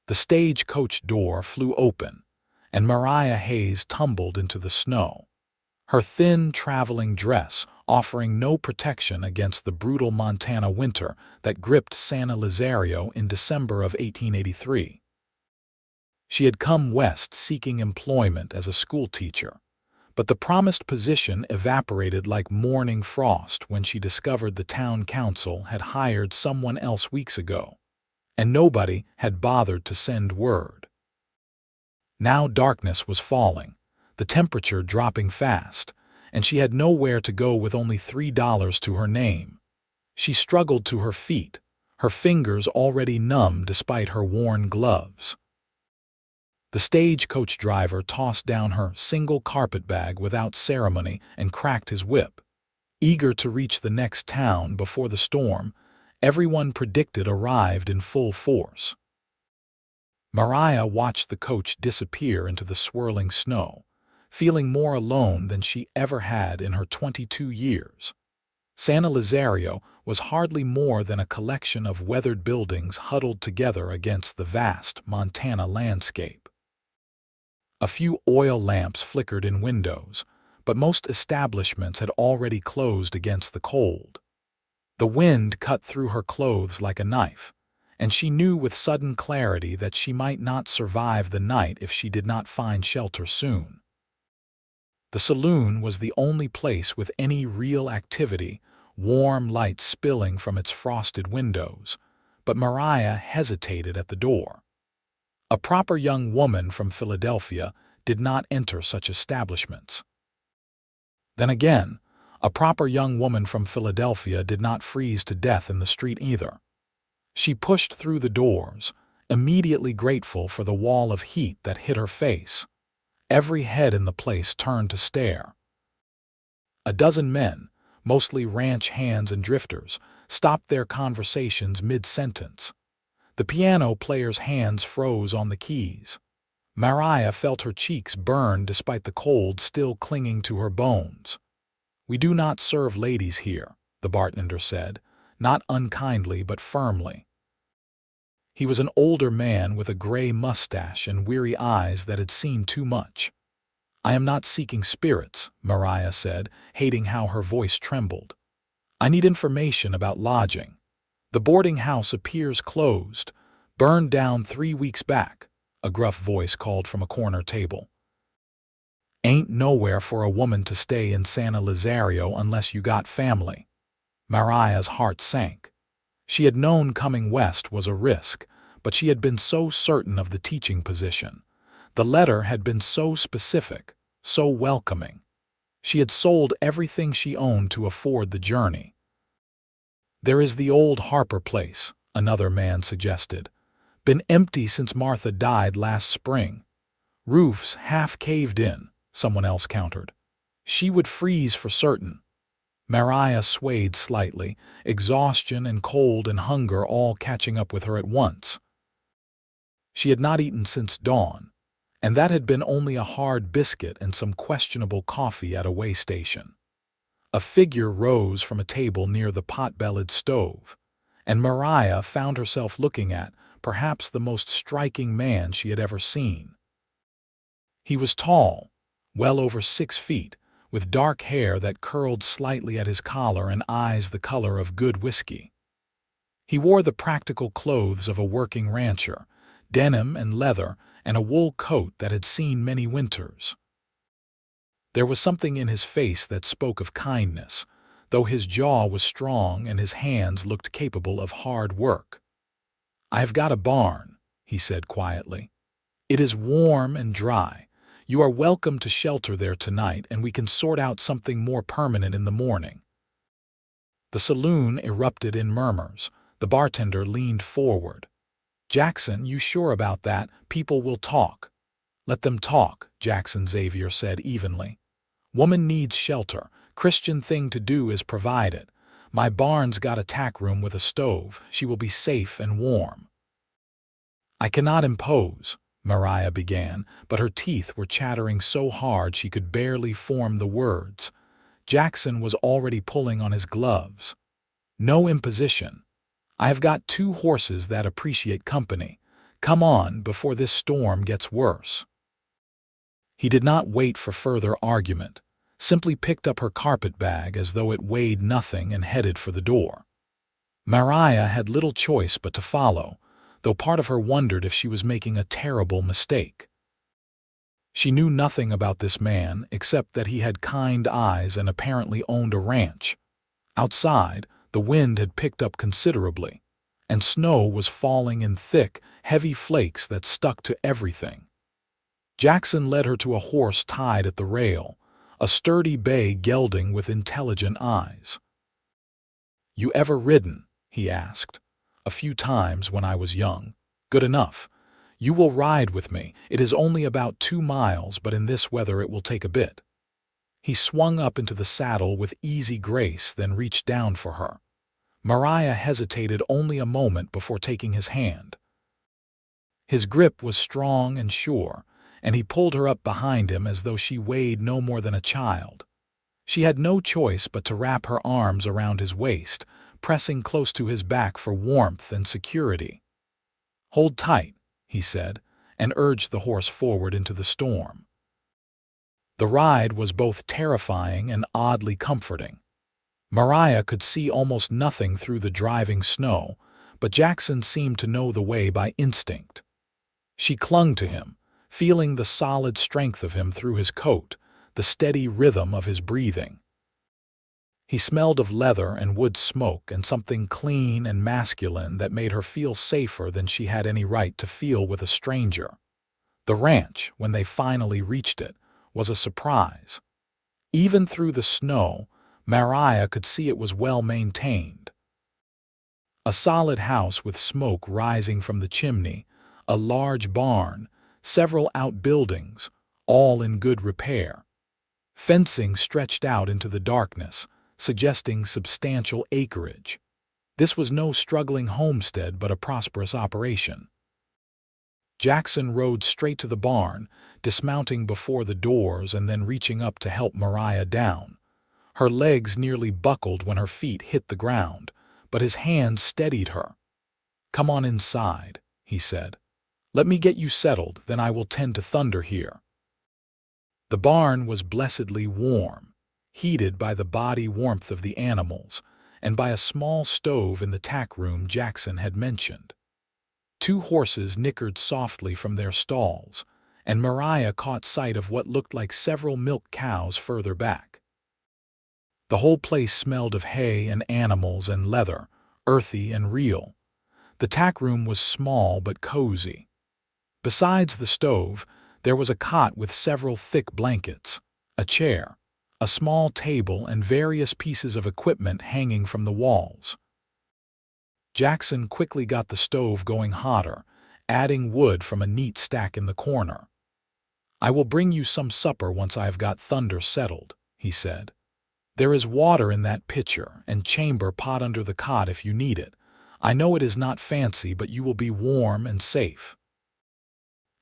The stagecoach door flew open, and Mariah Hayes tumbled into the snow, her thin traveling dress offering no protection against the brutal Montana winter that gripped San Elizario in December of 1883. She had come west seeking employment as a schoolteacher, but the promised position evaporated like morning frost when she discovered the town council had hired someone else weeks ago, and nobody had bothered to send word. Now darkness was falling, the temperature dropping fast, and she had nowhere to go with only $3 to her name. She struggled to her feet, her fingers already numb despite her worn gloves. The stagecoach driver tossed down her single carpetbag without ceremony and cracked his whip. Eager to reach the next town before the storm everyone predicted arrived in full force. Mariah watched the coach disappear into the swirling snow, feeling more alone than she ever had in her 22 years. San Elizario was hardly more than a collection of weathered buildings huddled together against the vast Montana landscape. A few oil lamps flickered in windows, but most establishments had already closed against the cold. The wind cut through her clothes like a knife, and she knew with sudden clarity that she might not survive the night if she did not find shelter soon. The saloon was the only place with any real activity, warm light spilling from its frosted windows, but Mariah hesitated at the door. A proper young woman from Philadelphia did not enter such establishments. Then again, a proper young woman from Philadelphia did not freeze to death in the street either. She pushed through the doors, immediately grateful for the wall of heat that hit her face. Every head in the place turned to stare. A dozen men, mostly ranch hands and drifters, stopped their conversations mid-sentence. The piano player's hands froze on the keys. Mariah felt her cheeks burn despite the cold still clinging to her bones. "We do not serve ladies here," the bartender said, not unkindly but firmly. He was an older man with a gray mustache and weary eyes that had seen too much. "I am not seeking spirits," Mariah said, hating how her voice trembled. "I need information about lodging. The boarding house appears closed, burned down 3 weeks back," a gruff voice called from a corner table. "Ain't nowhere for a woman to stay in San Elizario unless you got family." Mariah's heart sank. She had known coming west was a risk, but she had been so certain of the teaching position. The letter had been so specific, so welcoming. She had sold everything she owned to afford the journey. "There is the old Harper place," another man suggested. "Been empty since Martha died last spring. Roofs half caved in," someone else countered. "She would freeze for certain." Mariah swayed slightly, exhaustion and cold and hunger all catching up with her at once. She had not eaten since dawn, and that had been only a hard biscuit and some questionable coffee at a way station. A figure rose from a table near the pot-bellied stove, and Mariah found herself looking at perhaps the most striking man she had ever seen. He was tall, well over 6 feet, with dark hair that curled slightly at his collar and eyes the color of good whiskey. He wore the practical clothes of a working rancher, denim and leather, and a wool coat that had seen many winters. There was something in his face that spoke of kindness, though his jaw was strong and his hands looked capable of hard work. "I have got a barn," he said quietly. "It is warm and dry. You are welcome to shelter there tonight, and we can sort out something more permanent in the morning." The saloon erupted in murmurs. The bartender leaned forward. "Jackson, you sure about that? People will talk." "Let them talk," Jackson Xavier said evenly. "Woman needs shelter. Christian thing to do is provide it. My barn's got a tack room with a stove. She will be safe and warm." "I cannot impose," Mariah began, but her teeth were chattering so hard she could barely form the words. Jackson was already pulling on his gloves. "No imposition. I have got 2 horses that appreciate company. Come on, before this storm gets worse." He did not wait for further argument, simply picked up her carpet bag as though it weighed nothing and headed for the door. Mariah had little choice but to follow, though part of her wondered if she was making a terrible mistake. She knew nothing about this man except that he had kind eyes and apparently owned a ranch. Outside, the wind had picked up considerably, and snow was falling in thick, heavy flakes that stuck to everything. Jackson led her to a horse tied at the rail, a sturdy bay gelding with intelligent eyes. "You ever ridden?" he asked. "A few times when I was young. Good enough. You will ride with me. It is only about 2 miles, but in this weather it will take a bit." He swung up into the saddle with easy grace, then reached down for her. Mariah hesitated only a moment before taking his hand. His grip was strong and sure, and he pulled her up behind him as though she weighed no more than a child. She had no choice but to wrap her arms around his waist, pressing close to his back for warmth and security. "Hold tight," he said, and urged the horse forward into the storm. The ride was both terrifying and oddly comforting. Mariah could see almost nothing through the driving snow, but Jackson seemed to know the way by instinct. She clung to him, feeling the solid strength of him through his coat, the steady rhythm of his breathing. He smelled of leather and wood smoke and something clean and masculine that made her feel safer than she had any right to feel with a stranger. The ranch, when they finally reached it, was a surprise. Even through the snow, Mariah could see it was well maintained. A solid house with smoke rising from the chimney, a large barn, several outbuildings, all in good repair. Fencing stretched out into the darkness, suggesting substantial acreage. This was no struggling homestead but a prosperous operation. Jackson rode straight to the barn, dismounting before the doors and then reaching up to help Mariah down. Her legs nearly buckled when her feet hit the ground, but his hands steadied her. "Come on inside," he said. "Let me get you settled, then I will tend to thunder here." The barn was blessedly warm, heated by the body warmth of the animals and by a small stove in the tack room Jackson had mentioned. 2 horses nickered softly from their stalls, and Mariah caught sight of what looked like several milk cows further back. The whole place smelled of hay and animals and leather, earthy and real. The tack room was small but cozy. Besides the stove, there was a cot with several thick blankets, a chair, a small table, and various pieces of equipment hanging from the walls. Jackson quickly got the stove going hotter, adding wood from a neat stack in the corner. "I will bring you some supper once I have got thunder settled," he said. "There is water in that pitcher and chamber pot under the cot if you need it. I know it is not fancy, but you will be warm and safe."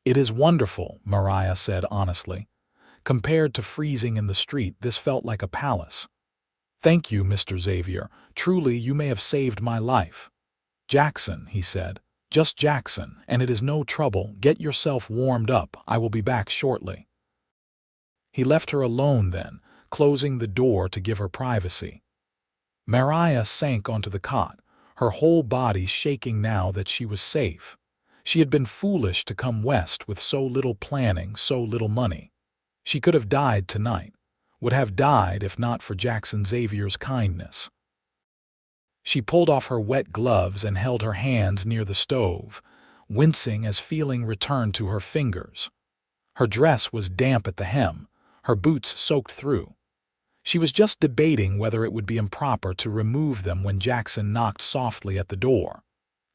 "It is wonderful," Mariah said honestly. Compared to freezing in the street, this felt like a palace. "Thank you, Mr. Xavier. Truly, you may have saved my life." "Jackson," he said. "Just Jackson, and it is no trouble. Get yourself warmed up. I will be back shortly." He left her alone then, closing the door to give her privacy. Mariah sank onto the cot, her whole body shaking now that she was safe. She had been foolish to come west with so little planning, so little money. She could have died tonight, would have died if not for Jackson Xavier's kindness. She pulled off her wet gloves and held her hands near the stove, wincing as feeling returned to her fingers. Her dress was damp at the hem, her boots soaked through. She was just debating whether it would be improper to remove them when Jackson knocked softly at the door.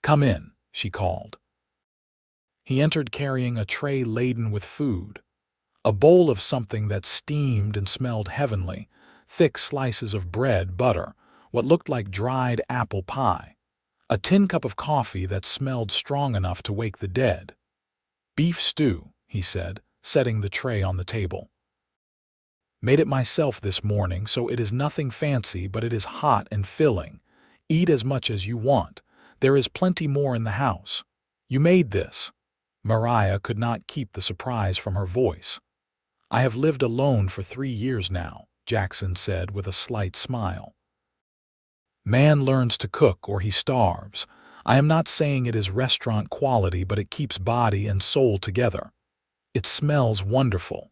"Come in," she called. He entered carrying a tray laden with food. A bowl of something that steamed and smelled heavenly, thick slices of bread, butter, what looked like dried apple pie, a tin cup of coffee that smelled strong enough to wake the dead. "Beef stew," he said, setting the tray on the table. "Made it myself this morning, so it is nothing fancy, but it is hot and filling. Eat as much as you want. There is plenty more in the house. You made this. Mariah could not keep the surprise from her voice. I have lived alone for 3 years now, Jackson said with a slight smile. Man learns to cook or he starves. I am not saying it is restaurant quality, but it keeps body and soul together. It smells wonderful.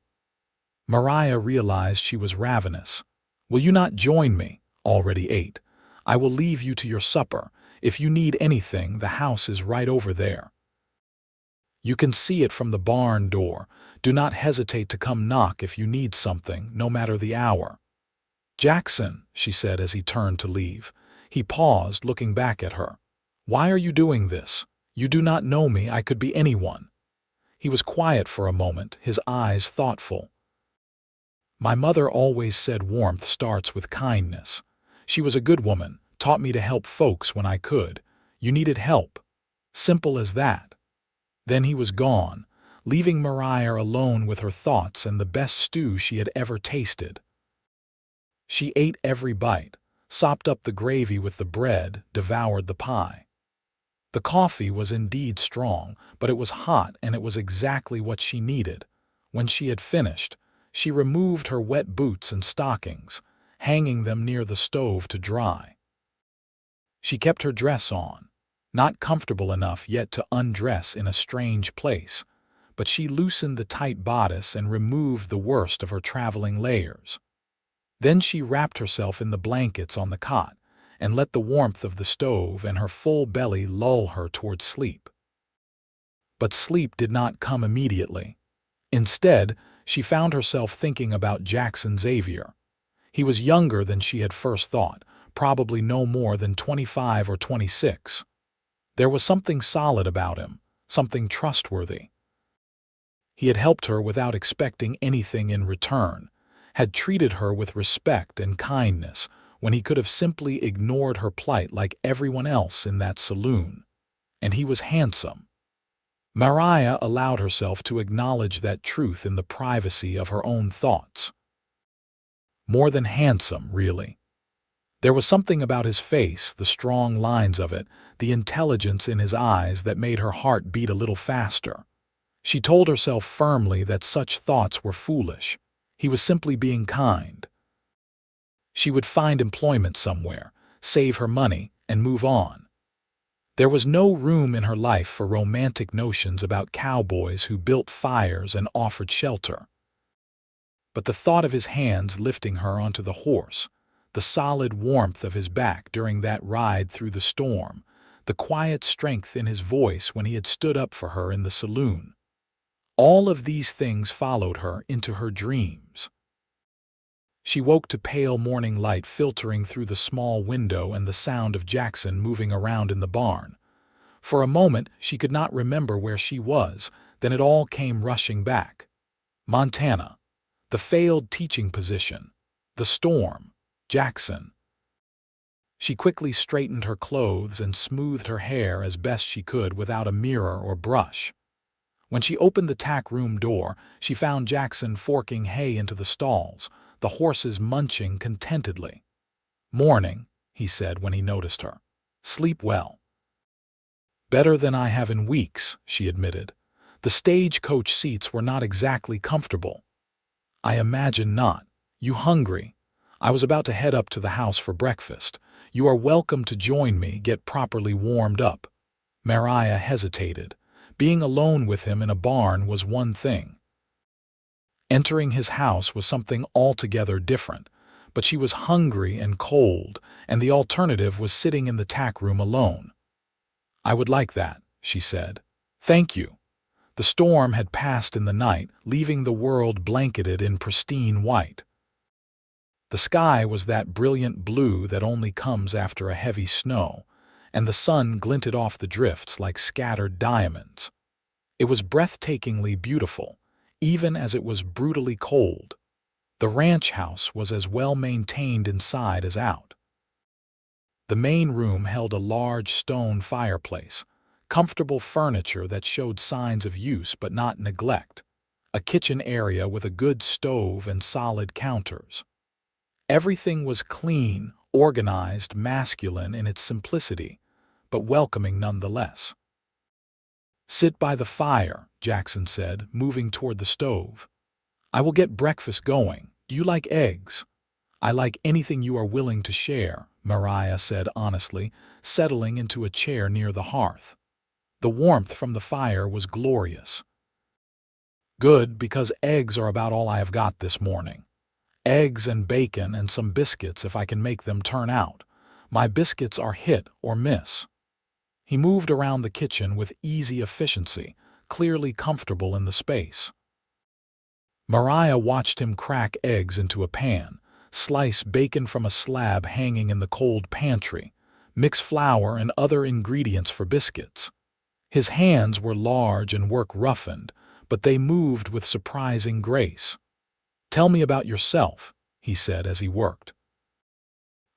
Mariah realized she was ravenous. Will you not join me? Already ate. I will leave you to your supper. If you need anything, the house is right over there. You can see it from the barn door. Do not hesitate to come knock if you need something, no matter the hour. Jackson, she said as he turned to leave. He paused, looking back at her. Why are you doing this? You do not know me. I could be anyone. He was quiet for a moment, his eyes thoughtful. My mother always said warmth starts with kindness. She was a good woman, taught me to help folks when I could. You needed help. Simple as that. Then he was gone, leaving Mariah alone with her thoughts and the best stew she had ever tasted. She ate every bite, sopped up the gravy with the bread, devoured the pie. The coffee was indeed strong, but it was hot and it was exactly what she needed. When she had finished, she removed her wet boots and stockings, hanging them near the stove to dry. She kept her dress on, not comfortable enough yet to undress in a strange place, but she loosened the tight bodice and removed the worst of her traveling layers. Then she wrapped herself in the blankets on the cot and let the warmth of the stove and her full belly lull her toward sleep. But sleep did not come immediately. Instead, she found herself thinking about Jackson Xavier. He was younger than she had first thought, probably no more than 25 or 26. There was something solid about him, something trustworthy. He had helped her without expecting anything in return, had treated her with respect and kindness when he could have simply ignored her plight like everyone else in that saloon. And he was handsome. Mariah allowed herself to acknowledge that truth in the privacy of her own thoughts. More than handsome, really. There was something about his face, the strong lines of it, the intelligence in his eyes that made her heart beat a little faster. She told herself firmly that such thoughts were foolish. He was simply being kind. She would find employment somewhere, save her money, and move on. There was no room in her life for romantic notions about cowboys who built fires and offered shelter. But the thought of his hands lifting her onto the horse, the solid warmth of his back during that ride through the storm, the quiet strength in his voice when he had stood up for her in the saloon, all of these things followed her into her dreams. She woke to pale morning light filtering through the small window and the sound of Jackson moving around in the barn. For a moment, she could not remember where she was, then it all came rushing back. Montana. The failed teaching position. The storm. Jackson. She quickly straightened her clothes and smoothed her hair as best she could without a mirror or brush. When she opened the tack room door, she found Jackson forking hay into the stalls, the horses munching contentedly. "Morning," he said when he noticed her. "Sleep well." "Better than I have in weeks," she admitted. "The stagecoach seats were not exactly comfortable." "I imagine not. You hungry? I was about to head up to the house for breakfast. You are welcome to join me, get properly warmed up." Mariah hesitated. Being alone with him in a barn was one thing. Entering his house was something altogether different, but she was hungry and cold, and the alternative was sitting in the tack room alone. "I would like that," she said. "Thank you." The storm had passed in the night, leaving the world blanketed in pristine white. The sky was that brilliant blue that only comes after a heavy snow, and the sun glinted off the drifts like scattered diamonds. It was breathtakingly beautiful, even as it was brutally cold. The ranch house was as well maintained inside as out. The main room held a large stone fireplace, comfortable furniture that showed signs of use but not neglect, a kitchen area with a good stove and solid counters. Everything was clean, organized, masculine in its simplicity, but welcoming nonetheless. "Sit by the fire," Jackson said, moving toward the stove. "I will get breakfast going. Do you like eggs?" "I like anything you are willing to share," Mariah said honestly, settling into a chair near the hearth. The warmth from the fire was glorious. "Good, because eggs are about all I have got this morning. Eggs and bacon and some biscuits if I can make them turn out. My biscuits are hit or miss." He moved around the kitchen with easy efficiency, clearly comfortable in the space. Mariah watched him crack eggs into a pan, slice bacon from a slab hanging in the cold pantry, mix flour and other ingredients for biscuits. His hands were large and work-roughened, but they moved with surprising grace. "Tell me about yourself," he said as he worked.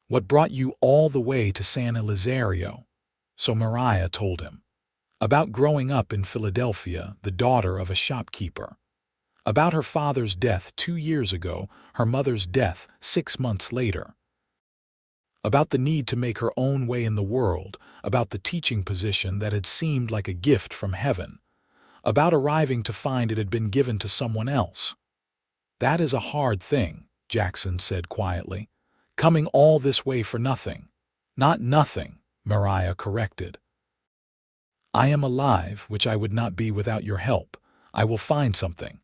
"What brought you all the way to San Elizario?" So Mariah told him. About growing up in Philadelphia, the daughter of a shopkeeper. About her father's death 2 years ago, her mother's death 6 months later. About the need to make her own way in the world, about the teaching position that had seemed like a gift from heaven, about arriving to find it had been given to someone else. "That is a hard thing," Jackson said quietly. "Coming all this way for nothing." "Not nothing," Mariah corrected. "I am alive, which I would not be without your help. I will find something.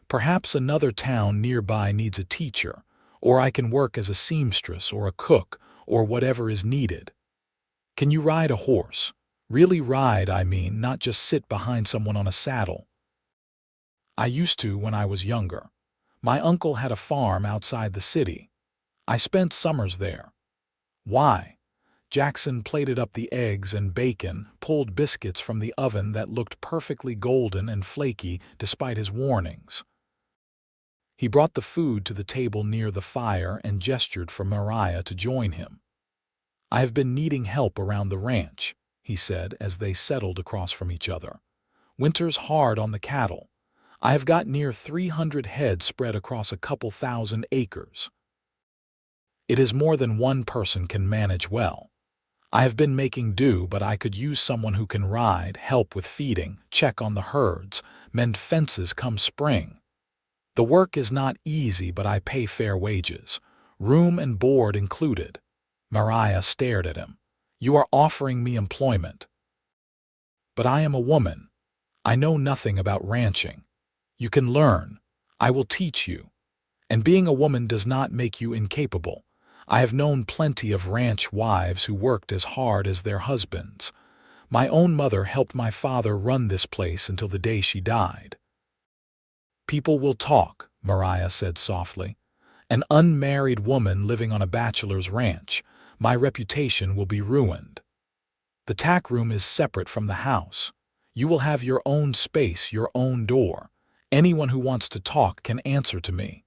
Perhaps another town nearby needs a teacher, or I can work as a seamstress or a cook, or whatever is needed." "Can you ride a horse? Really ride, I mean, not just sit behind someone on a saddle." "I used to when I was younger. My uncle had a farm outside the city. I spent summers there." "Why?" Jackson plated up the eggs and bacon, pulled biscuits from the oven that looked perfectly golden and flaky despite his warnings. He brought the food to the table near the fire and gestured for Mariah to join him. "I have been needing help around the ranch," he said as they settled across from each other. "Winter's hard on the cattle. I have got near 300 head spread across a couple thousand acres. It is more than one person can manage well. I have been making do, but I could use someone who can ride, help with feeding, check on the herds, mend fences come spring. The work is not easy, but I pay fair wages, room and board included." Mariah stared at him. "You are offering me employment." "But I am a woman. I know nothing about ranching. You can learn. I will teach you. And being a woman does not make you incapable. I have known plenty of ranch wives who worked as hard as their husbands. My own mother helped my father run this place until the day she died." "People will talk," Mariah said softly. "An unmarried woman living on a bachelor's ranch. My reputation will be ruined. The tack room is separate from the house. You will have your own space, your own door. Anyone who wants to talk can answer to me."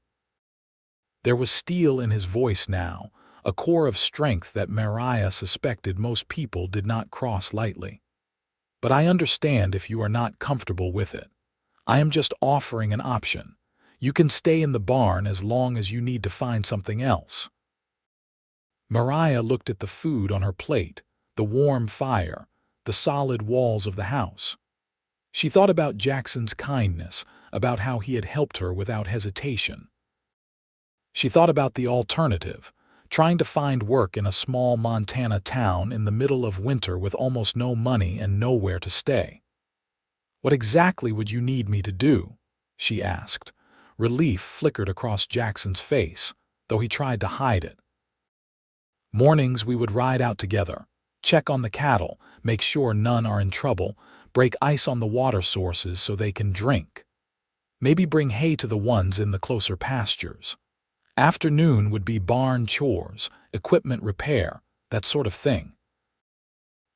There was steel in his voice now, a core of strength that Mariah suspected most people did not cross lightly. "But I understand if you are not comfortable with it. I am just offering an option. You can stay in the barn as long as you need to find something else." Mariah looked at the food on her plate, the warm fire, the solid walls of the house. She thought about Jackson's kindness, about how he had helped her without hesitation. She thought about the alternative, trying to find work in a small Montana town in the middle of winter with almost no money and nowhere to stay. "What exactly would you need me to do?" she asked. Relief flickered across Jackson's face, though he tried to hide it. "Mornings we would ride out together, check on the cattle, make sure none are in trouble, break ice on the water sources so they can drink. Maybe bring hay to the ones in the closer pastures. Afternoon would be barn chores, equipment repair, that sort of thing.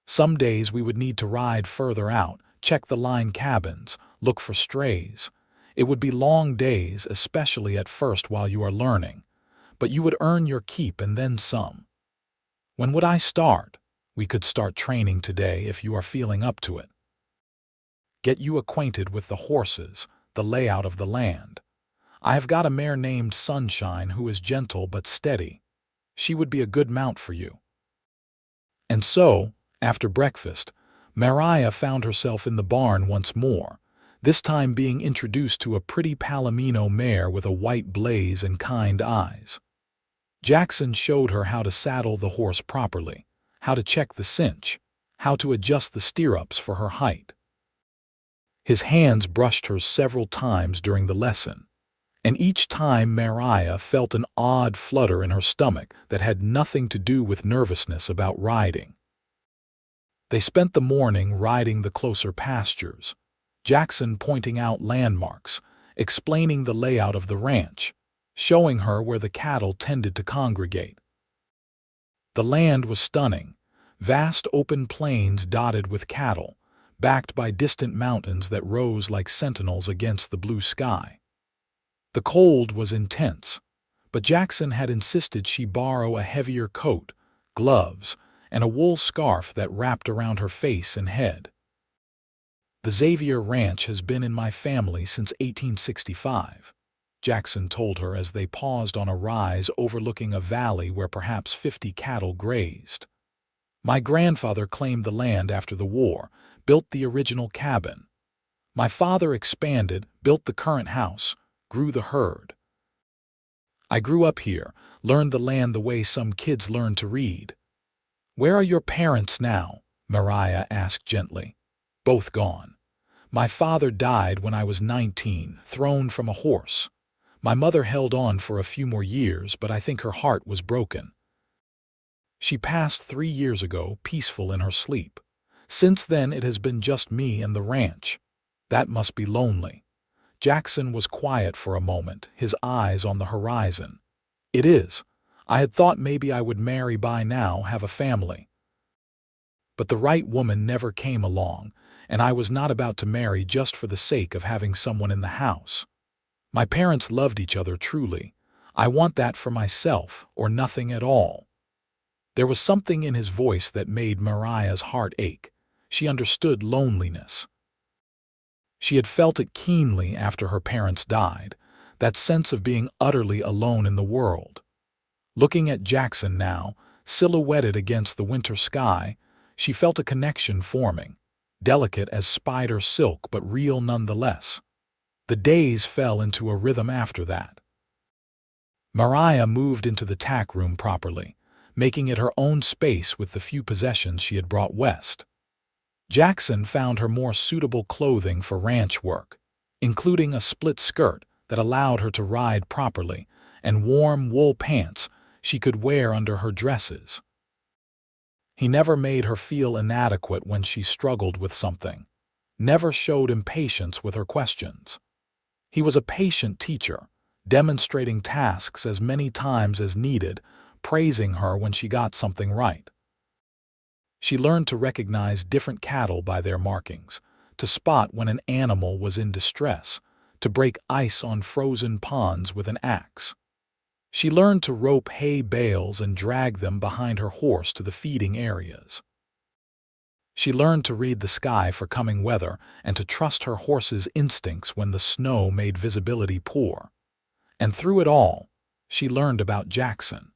Some days we would need to ride further out, check the line cabins, look for strays. It would be long days, especially at first while you are learning, but you would earn your keep and then some. When would I start? We could start training today if you are feeling up to it. Get you acquainted with the horses, the layout of the land. I have got a mare named Sunshine who is gentle but steady. She would be a good mount for you." And so, after breakfast, Mariah found herself in the barn once more, this time being introduced to a pretty Palomino mare with a white blaze and kind eyes. Jackson showed her how to saddle the horse properly, how to check the cinch, how to adjust the stirrups for her height. His hands brushed her several times during the lesson, and each time Mariah felt an odd flutter in her stomach that had nothing to do with nervousness about riding. They spent the morning riding the closer pastures, Jackson pointing out landmarks, explaining the layout of the ranch, showing her where the cattle tended to congregate. The land was stunning, vast open plains dotted with cattle, backed by distant mountains that rose like sentinels against the blue sky. The cold was intense, but Jackson had insisted she borrow a heavier coat, gloves, and a wool scarf that wrapped around her face and head. "The Xavier Ranch has been in my family since 1865, Jackson told her as they paused on a rise overlooking a valley where perhaps 50 cattle grazed. "My grandfather claimed the land after the war, built the original cabin. My father expanded, built the current house, grew the herd. I grew up here, learned the land the way some kids learn to read." "Where are your parents now?" Mariah asked gently. "Both gone. My father died when I was 19, thrown from a horse. My mother held on for a few more years, but I think her heart was broken. She passed 3 years ago, peaceful in her sleep. Since then it has been just me and the ranch. That must be lonely." Jackson was quiet for a moment, his eyes on the horizon. "It is. I had thought maybe I would marry by now, have a family. But the right woman never came along, and I was not about to marry just for the sake of having someone in the house. My parents loved each other truly. I want that for myself, or nothing at all." There was something in his voice that made Mariah's heart ache. She understood loneliness. She had felt it keenly after her parents died, that sense of being utterly alone in the world. Looking at Jackson now, silhouetted against the winter sky, she felt a connection forming, delicate as spider silk but real nonetheless. The days fell into a rhythm after that. Mariah moved into the tack room properly, making it her own space with the few possessions she had brought west. Jackson found her more suitable clothing for ranch work, including a split skirt that allowed her to ride properly and warm wool pants she could wear under her dresses. He never made her feel inadequate when she struggled with something, never showed impatience with her questions. He was a patient teacher, demonstrating tasks as many times as needed, praising her when she got something right. She learned to recognize different cattle by their markings, to spot when an animal was in distress, to break ice on frozen ponds with an axe. She learned to rope hay bales and drag them behind her horse to the feeding areas. She learned to read the sky for coming weather and to trust her horse's instincts when the snow made visibility poor. And through it all, she learned about Jackson.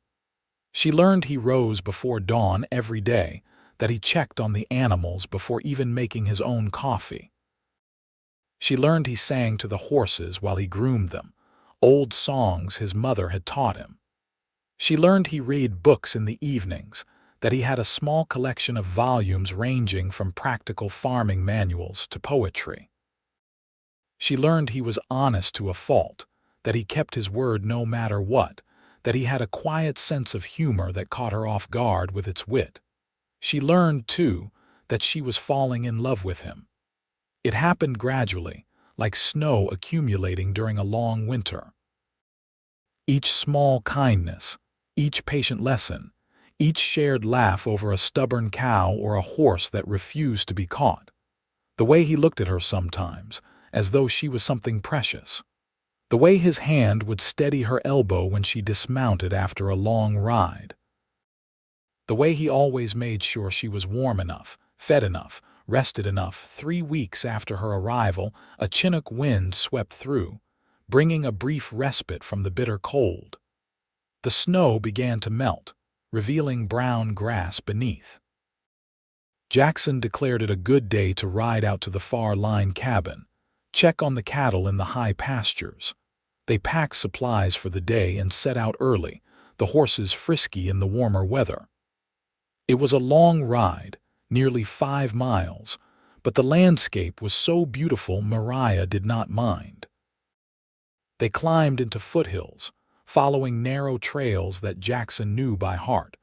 She learned he rose before dawn every day, that he checked on the animals before even making his own coffee. She learned he sang to the horses while he groomed them, old songs his mother had taught him. She learned he read books in the evenings, that he had a small collection of volumes ranging from practical farming manuals to poetry. She learned he was honest to a fault, that he kept his word no matter what, that he had a quiet sense of humor that caught her off guard with its wit. She learned, too, that she was falling in love with him. It happened gradually, like snow accumulating during a long winter. Each small kindness, each patient lesson, each shared laugh over a stubborn cow or a horse that refused to be caught. The way he looked at her sometimes, as though she was something precious. The way his hand would steady her elbow when she dismounted after a long ride. The way he always made sure she was warm enough, fed enough, rested enough. 3 weeks after her arrival, a Chinook wind swept through, bringing a brief respite from the bitter cold. The snow began to melt, revealing brown grass beneath. Jackson declared it a good day to ride out to the far-line cabin, check on the cattle in the high pastures. They packed supplies for the day and set out early, the horses frisky in the warmer weather. It was a long ride, nearly 5 miles, but the landscape was so beautiful Mariah did not mind. They climbed into foothills, following narrow trails that Jackson knew by heart.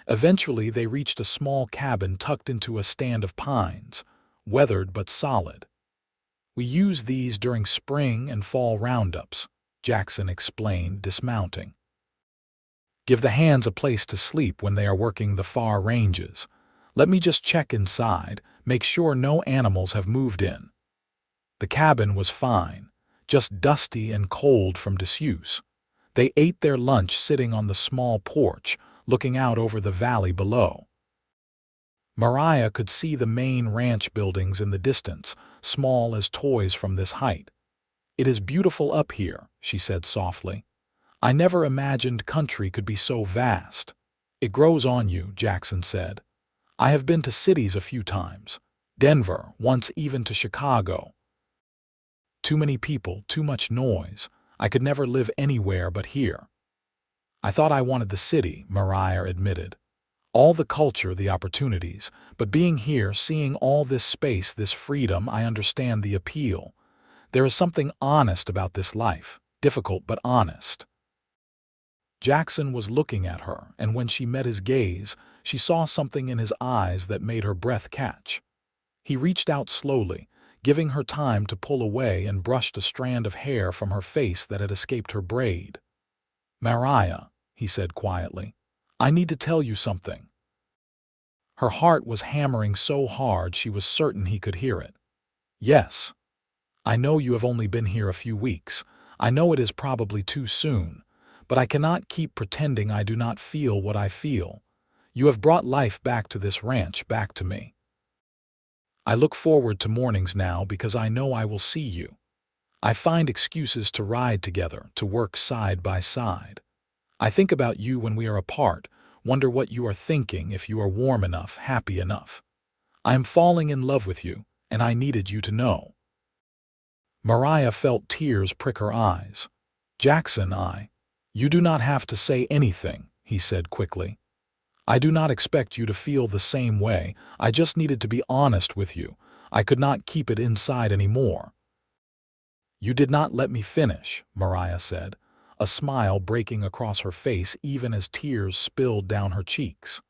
Eventually, they reached a small cabin tucked into a stand of pines, weathered but solid. "We use these during spring and fall roundups," Jackson explained, dismounting. "Give the hands a place to sleep when they are working the far ranges. Let me just check inside, make sure no animals have moved in." The cabin was fine, just dusty and cold from disuse. They ate their lunch sitting on the small porch, looking out over the valley below. Mariah could see the main ranch buildings in the distance, small as toys from this height. "It is beautiful up here," she said softly. "I never imagined country could be so vast." "It grows on you," Jackson said. "I have been to cities a few times. Denver, once even to Chicago. Too many people, too much noise. I could never live anywhere but here." "I thought I wanted the city," Mariah admitted. "All the culture, the opportunities. But being here, seeing all this space, this freedom, I understand the appeal. There is something honest about this life, difficult but honest." Jackson was looking at her, and when she met his gaze, she saw something in his eyes that made her breath catch. He reached out slowly, giving her time to pull away, and brushed a strand of hair from her face that had escaped her braid. "Mariah," he said quietly, "I need to tell you something." Her heart was hammering so hard she was certain he could hear it. "Yes. I know you have only been here a few weeks. I know it is probably too soon, but I cannot keep pretending I do not feel what I feel. You have brought life back to this ranch, back to me. I look forward to mornings now because I know I will see you. I find excuses to ride together, to work side by side. I think about you when we are apart, wonder what you are thinking, if you are warm enough, happy enough. I am falling in love with you, and I needed you to know." Mariah felt tears prick her eyes. "Jackson, You do not have to say anything," he said quickly. "I do not expect you to feel the same way. I just needed to be honest with you. I could not keep it inside anymore." "You did not let me finish," Mariah said, a smile breaking across her face even as tears spilled down her cheeks.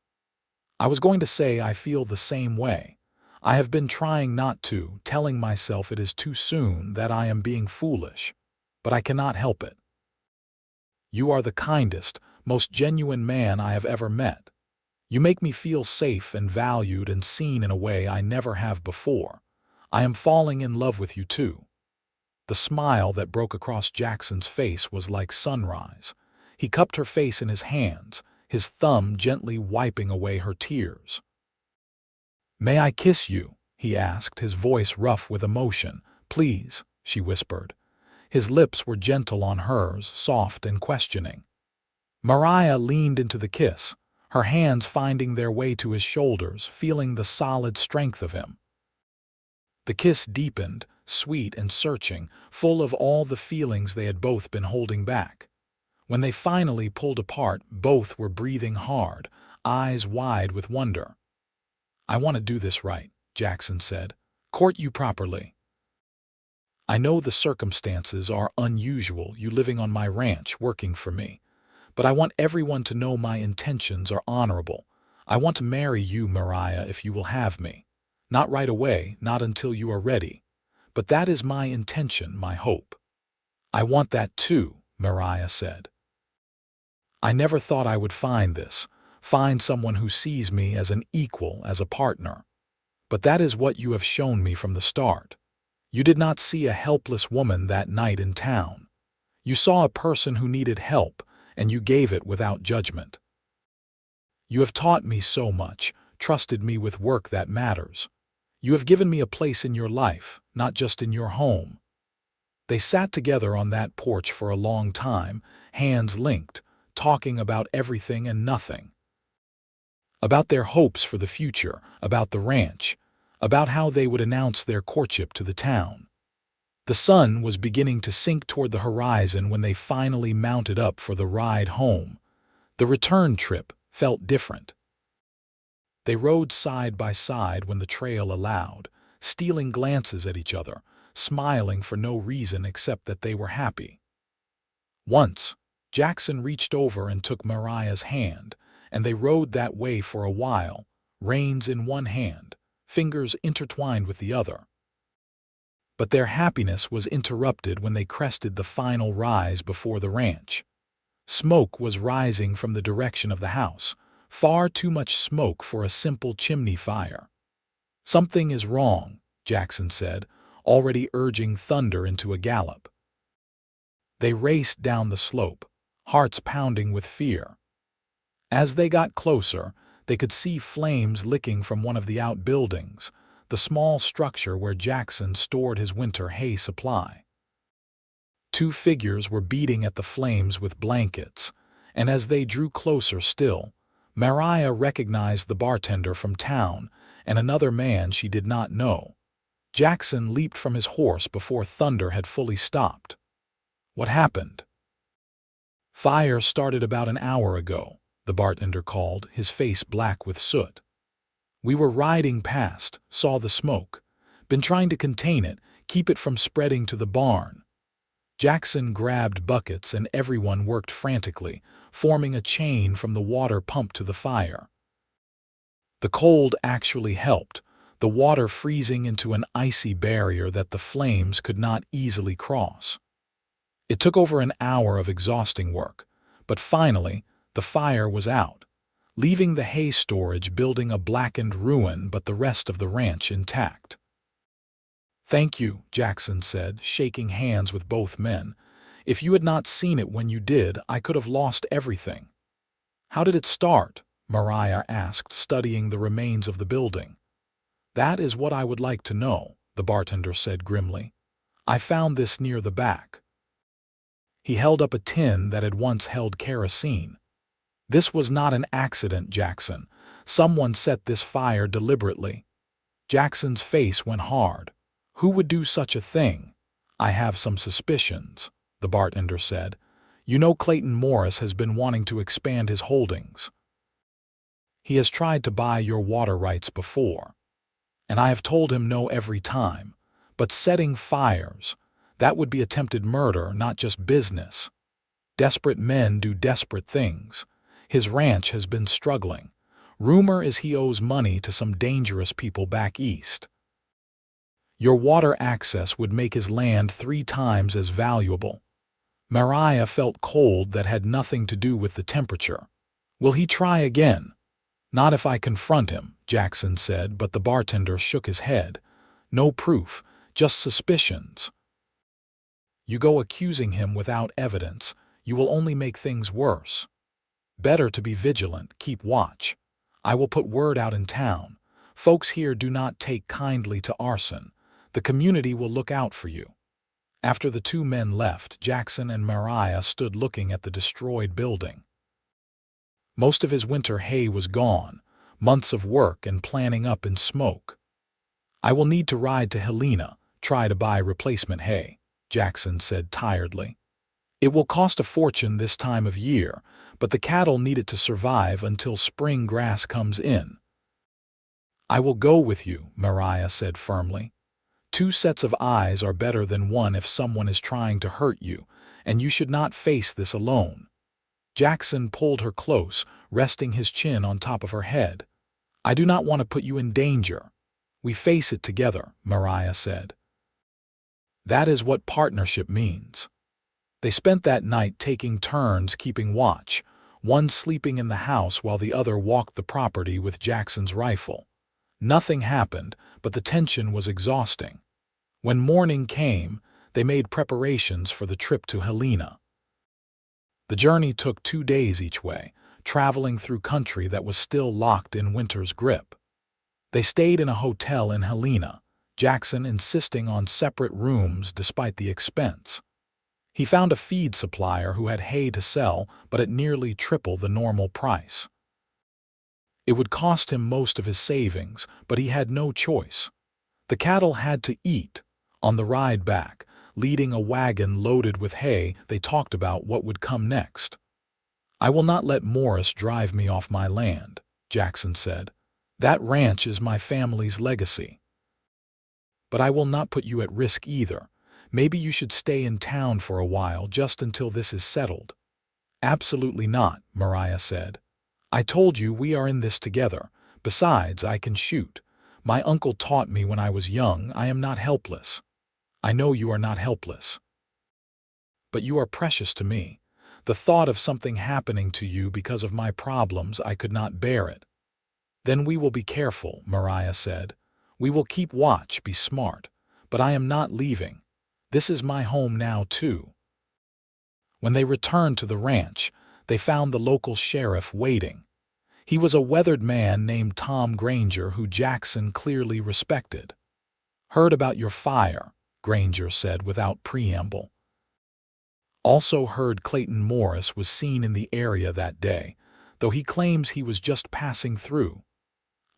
"I was going to say I feel the same way. I have been trying not to, telling myself it is too soon, that I am being foolish. But I cannot help it. You are the kindest, most genuine man I have ever met. You make me feel safe and valued and seen in a way I never have before. I am falling in love with you too." The smile that broke across Jackson's face was like sunrise. He cupped her face in his hands, his thumb gently wiping away her tears. "May I kiss you?" he asked, his voice rough with emotion. "Please," she whispered. His lips were gentle on hers, soft and questioning. Mariah leaned into the kiss, her hands finding their way to his shoulders, feeling the solid strength of him. The kiss deepened, sweet and searching, full of all the feelings they had both been holding back. When they finally pulled apart, both were breathing hard, eyes wide with wonder. "I want to do this right," Jackson said. "Court you properly. I know the circumstances are unusual, you living on my ranch, working for me. But I want everyone to know my intentions are honorable. I want to marry you, Mariah, if you will have me. Not right away, not until you are ready. But that is my intention, my hope." "I want that too," Mariah said. "I never thought I would find someone who sees me as an equal, as a partner. But that is what you have shown me from the start. You did not see a helpless woman that night in town. You saw a person who needed help, and you gave it without judgment. You have taught me so much, trusted me with work that matters. You have given me a place in your life, not just in your home." They sat together on that porch for a long time, hands linked, talking about everything and nothing. about their hopes for the future, about the ranch, about how they would announce their courtship to the town. The sun was beginning to sink toward the horizon when they finally mounted up for the ride home. The return trip felt different. They rode side by side when the trail allowed, stealing glances at each other, smiling for no reason except that they were happy. Once, Jackson reached over and took Mariah's hand, and they rode that way for a while, reins in one hand, fingers intertwined with the other. But their happiness was interrupted when they crested the final rise before the ranch. Smoke was rising from the direction of the house, far too much smoke for a simple chimney fire. "Something is wrong," Jackson said, already urging Thunder into a gallop. They raced down the slope, hearts pounding with fear. As they got closer, they could see flames licking from one of the outbuildings, the small structure where Jackson stored his winter hay supply. Two figures were beating at the flames with blankets, and as they drew closer still, Mariah recognized the bartender from town and another man she did not know. Jackson leaped from his horse before Thunder had fully stopped. "What happened?" "Fire started about an hour ago," the bartender called, his face black with soot. "We were riding past, saw the smoke. Been trying to contain it, keep it from spreading to the barn." Jackson grabbed buckets and everyone worked frantically, forming a chain from the water pump to the fire. The cold actually helped, the water freezing into an icy barrier that the flames could not easily cross. It took over an hour of exhausting work, but finally the fire was out, leaving the hay storage building a blackened ruin but the rest of the ranch intact. "Thank you," Jackson said, shaking hands with both men. "If you had not seen it when you did, I could have lost everything." "How did it start?" Mariah asked, studying the remains of the building. "That is what I would like to know," the bartender said grimly. "I found this near the back." He held up a tin that had once held kerosene. "This was not an accident, Jackson. Someone set this fire deliberately." Jackson's face went hard. "Who would do such a thing?" "I have some suspicions," the bartender said. "You know Clayton Morris has been wanting to expand his holdings. He has tried to buy your water rights before. And I have told him no every time. But setting fires, that would be attempted murder, not just business. Desperate men do desperate things. His ranch has been struggling. Rumor is he owes money to some dangerous people back east. Your water access would make his land 3 times as valuable." Mariah felt cold that had nothing to do with the temperature. "Will he try again?" "Not if I confront him," Jackson said, but the bartender shook his head. "No proof, just suspicions. You go accusing him without evidence, you will only make things worse. Better to be vigilant, keep watch. I will put word out in town. Folks here do not take kindly to arson. The community will look out for you." After the 2 men left, Jackson and Mariah stood looking at the destroyed building. Most of his winter hay was gone, months of work and planning up in smoke. "I will need to ride to Helena, try to buy replacement hay," Jackson said tiredly. "It will cost a fortune this time of year, but the cattle need it to survive until spring grass comes in." "I will go with you," Mariah said firmly. 2 sets of eyes are better than one if someone is trying to hurt you, and you should not face this alone." Jackson pulled her close, resting his chin on top of her head. "I do not want to put you in danger. We face it together," Mariah said. "That is what partnership means." They spent that night taking turns keeping watch, one sleeping in the house while the other walked the property with Jackson's rifle. Nothing happened, but the tension was exhausting. When morning came, they made preparations for the trip to Helena. The journey took 2 days each way, traveling through country that was still locked in winter's grip. They stayed in a hotel in Helena, Jackson insisting on separate rooms despite the expense. He found a feed supplier who had hay to sell, but at nearly triple the normal price. It would cost him most of his savings, but he had no choice. The cattle had to eat. On the ride back, leading a wagon loaded with hay, they talked about what would come next. "I will not let Morris drive me off my land," Jackson said. "That ranch is my family's legacy. But I will not put you at risk either. Maybe you should stay in town for a while just until this is settled." "Absolutely not," Mariah said. "I told you we are in this together. Besides, I can shoot. My uncle taught me when I was young. I am not helpless." "I know you are not helpless. But you are precious to me. The thought of something happening to you because of my problems, I could not bear it." "Then we will be careful," Mariah said. "We will keep watch, be smart. But I am not leaving. This is my home now, too." When they returned to the ranch, they found the local sheriff waiting. He was a weathered man named Tom Granger who Jackson clearly respected. "Heard about your fire," Granger said without preamble. "Also heard Clayton Morris was seen in the area that day, though he claims he was just passing through.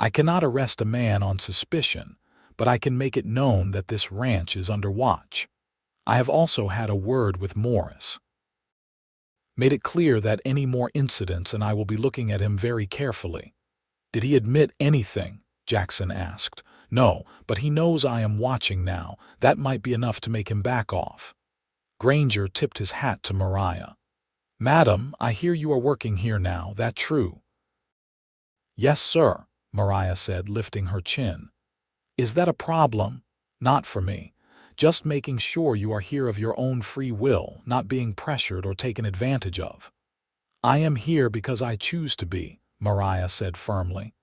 I cannot arrest a man on suspicion, but I can make it known that this ranch is under watch. I have also had a word with Morris. Made it clear that any more incidents and I will be looking at him very carefully." "Did he admit anything?" Jackson asked. "No, but he knows I am watching now. That might be enough to make him back off." Granger tipped his hat to Mariah. "Madam, I hear you are working here now, that true?" "Yes, sir," Mariah said, lifting her chin. "Is that a problem?" "Not for me. Just making sure you are here of your own free will, not being pressured or taken advantage of." "I am here because I choose to be," Mariah said firmly.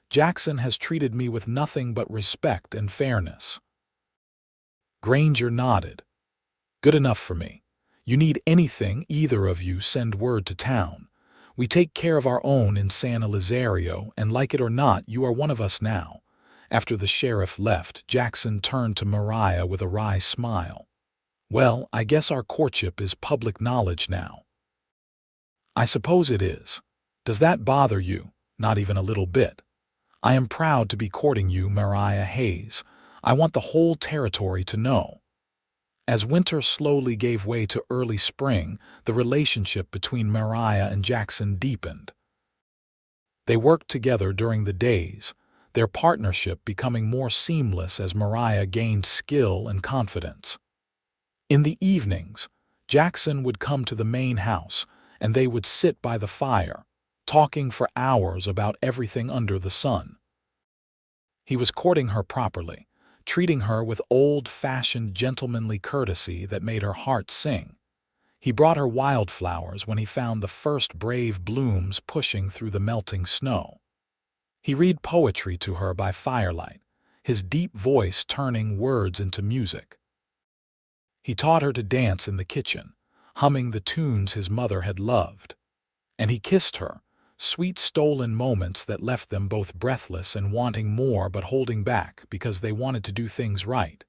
"Jackson has treated me with nothing but respect and fairness." Granger nodded. "Good enough for me. You need anything, either of you, send word to town. We take care of our own in San Elizario, and like it or not, you are one of us now." After the sheriff left, Jackson turned to Mariah with a wry smile. "Well, I guess our courtship is public knowledge now." "I suppose it is. Does that bother you?" "Not even a little bit. I am proud to be courting you, Mariah Hayes. I want the whole territory to know." As winter slowly gave way to early spring, the relationship between Mariah and Jackson deepened. They worked together during the days, their partnership becoming more seamless as Mariah gained skill and confidence. In the evenings, Jackson would come to the main house, and they would sit by the fire, talking for hours about everything under the sun. He was courting her properly, treating her with old-fashioned gentlemanly courtesy that made her heart sing. He brought her wildflowers when he found the first brave blooms pushing through the melting snow. He read poetry to her by firelight, his deep voice turning words into music. He taught her to dance in the kitchen, humming the tunes his mother had loved. And he kissed her, sweet stolen moments that left them both breathless and wanting more but holding back because they wanted to do things right.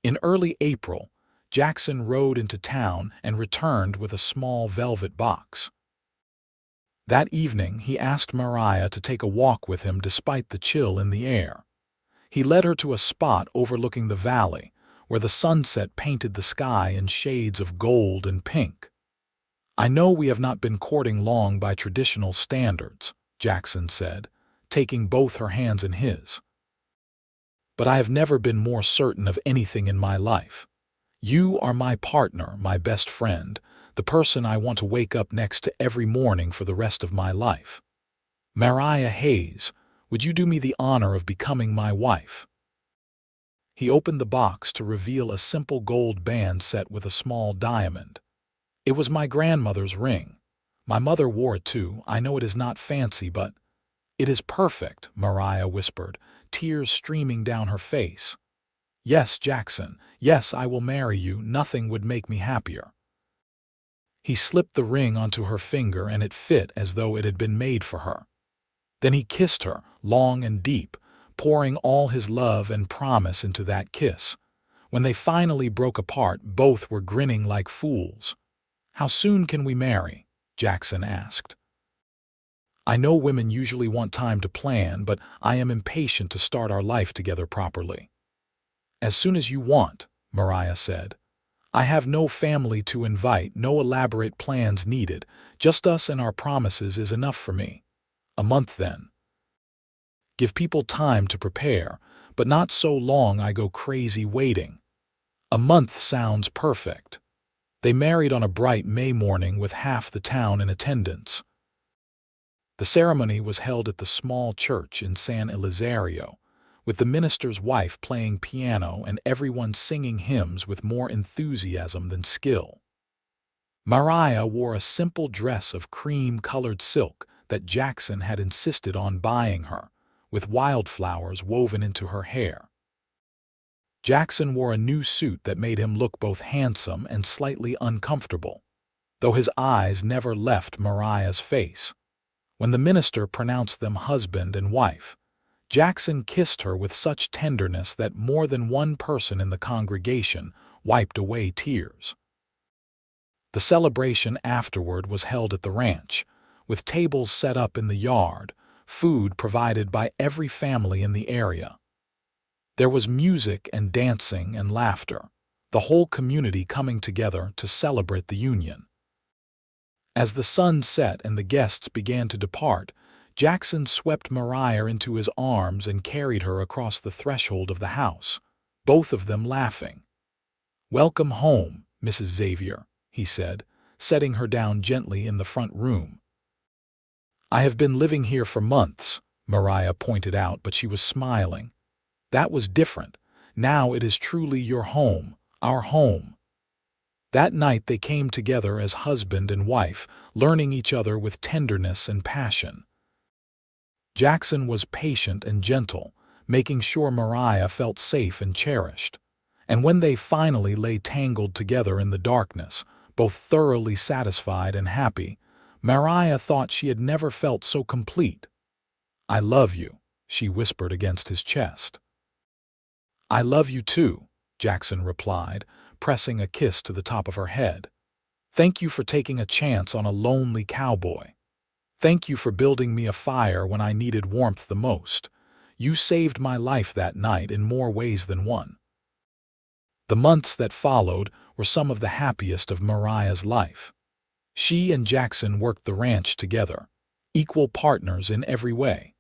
In early April, Jackson rode into town and returned with a small velvet box. That evening, he asked Mariah to take a walk with him despite the chill in the air. He led her to a spot overlooking the valley, where the sunset painted the sky in shades of gold and pink. "I know we have not been courting long by traditional standards," Jackson said, taking both her hands in his. "But I have never been more certain of anything in my life. You are my partner, my best friend, the person I want to wake up next to every morning for the rest of my life. Mariah Hayes, would you do me the honor of becoming my wife?" He opened the box to reveal a simple gold band set with a small diamond. "It was my grandmother's ring. My mother wore it too. I know it is not fancy, but—" "It is perfect," Mariah whispered, tears streaming down her face. "Yes, Jackson, yes, I will marry you. Nothing would make me happier." He slipped the ring onto her finger and it fit as though it had been made for her. Then he kissed her, long and deep, pouring all his love and promise into that kiss. When they finally broke apart, both were grinning like fools. "How soon can we marry?" Jackson asked. I know women usually want time to plan, but I am impatient to start our life together properly." "As soon as you want," Mariah said. "I have no family to invite, no elaborate plans needed. Just us and our promises is enough for me." "A month then. Give people time to prepare, but not so long I go crazy waiting." "A month sounds perfect." They married on a bright May morning with half the town in attendance. The ceremony was held at the small church in San Elizario, with the minister's wife playing piano and everyone singing hymns with more enthusiasm than skill. Mariah wore a simple dress of cream-colored silk that Jackson had insisted on buying her, with wildflowers woven into her hair. Jackson wore a new suit that made him look both handsome and slightly uncomfortable, though his eyes never left Mariah's face. When the minister pronounced them husband and wife, Jackson kissed her with such tenderness that more than one person in the congregation wiped away tears. The celebration afterward was held at the ranch, with tables set up in the yard, food provided by every family in the area. There was music and dancing and laughter, the whole community coming together to celebrate the union. As the sun set and the guests began to depart, Jackson swept Mariah into his arms and carried her across the threshold of the house, both of them laughing. "Welcome home, Mrs. Xavier," he said, setting her down gently in the front room. "I have been living here for months," Mariah pointed out, but she was smiling. "That was different. Now it is truly your home, our home." That night they came together as husband and wife, learning each other with tenderness and passion. Jackson was patient and gentle, making sure Mariah felt safe and cherished. And when they finally lay tangled together in the darkness, both thoroughly satisfied and happy, Mariah thought she had never felt so complete. "I love you," she whispered against his chest. "I love you too," Jackson replied, pressing a kiss to the top of her head. "Thank you for taking a chance on a lonely cowboy. Thank you for building me a fire when I needed warmth the most. You saved my life that night in more ways than one." The months that followed were some of the happiest of Mariah's life. She and Jackson worked the ranch together, equal partners in every way.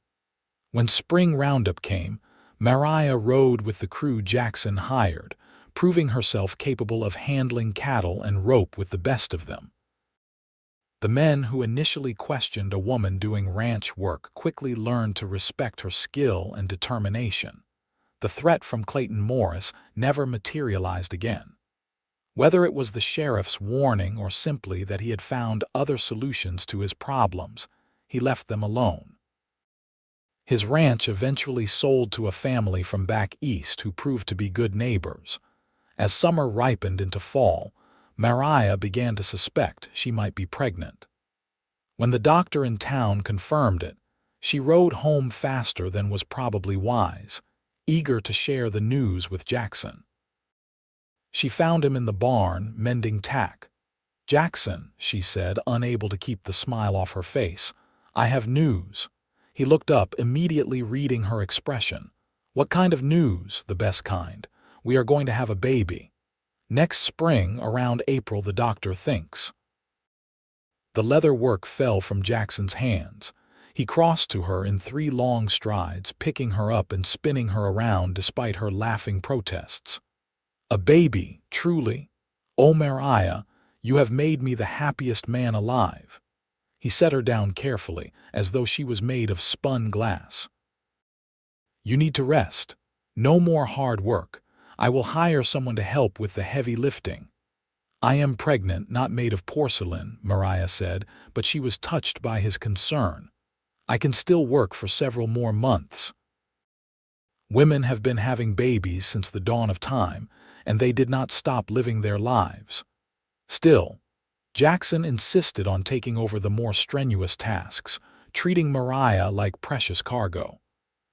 When spring roundup came, Mariah rode with the crew Jackson hired, proving herself capable of handling cattle and rope with the best of them. The men who initially questioned a woman doing ranch work quickly learned to respect her skill and determination. The threat from Clayton Morris never materialized again. Whether it was the sheriff's warning or simply that he had found other solutions to his problems, he left them alone. His ranch eventually sold to a family from back east who proved to be good neighbors. As summer ripened into fall, Mariah began to suspect she might be pregnant. When the doctor in town confirmed it, she rode home faster than was probably wise, eager to share the news with Jackson. She found him in the barn, mending tack. "Jackson," she said, unable to keep the smile off her face, "I have news." He looked up, immediately reading her expression. "What kind of news?" "The best kind. We are going to have a baby. Next spring, around April, the doctor thinks." The leather work fell from Jackson's hands. He crossed to her in 3 long strides, picking her up and spinning her around despite her laughing protests. "A baby, truly? Oh, Mariah, you have made me the happiest man alive." He set her down carefully, as though she was made of spun glass. "You need to rest. No more hard work. I will hire someone to help with the heavy lifting." "I am pregnant, not made of porcelain," Mariah said, but she was touched by his concern. "I can still work for several more months." Women have been having babies since the dawn of time, and they did not stop living their lives. Still, Jackson insisted on taking over the more strenuous tasks, treating Mariah like precious cargo.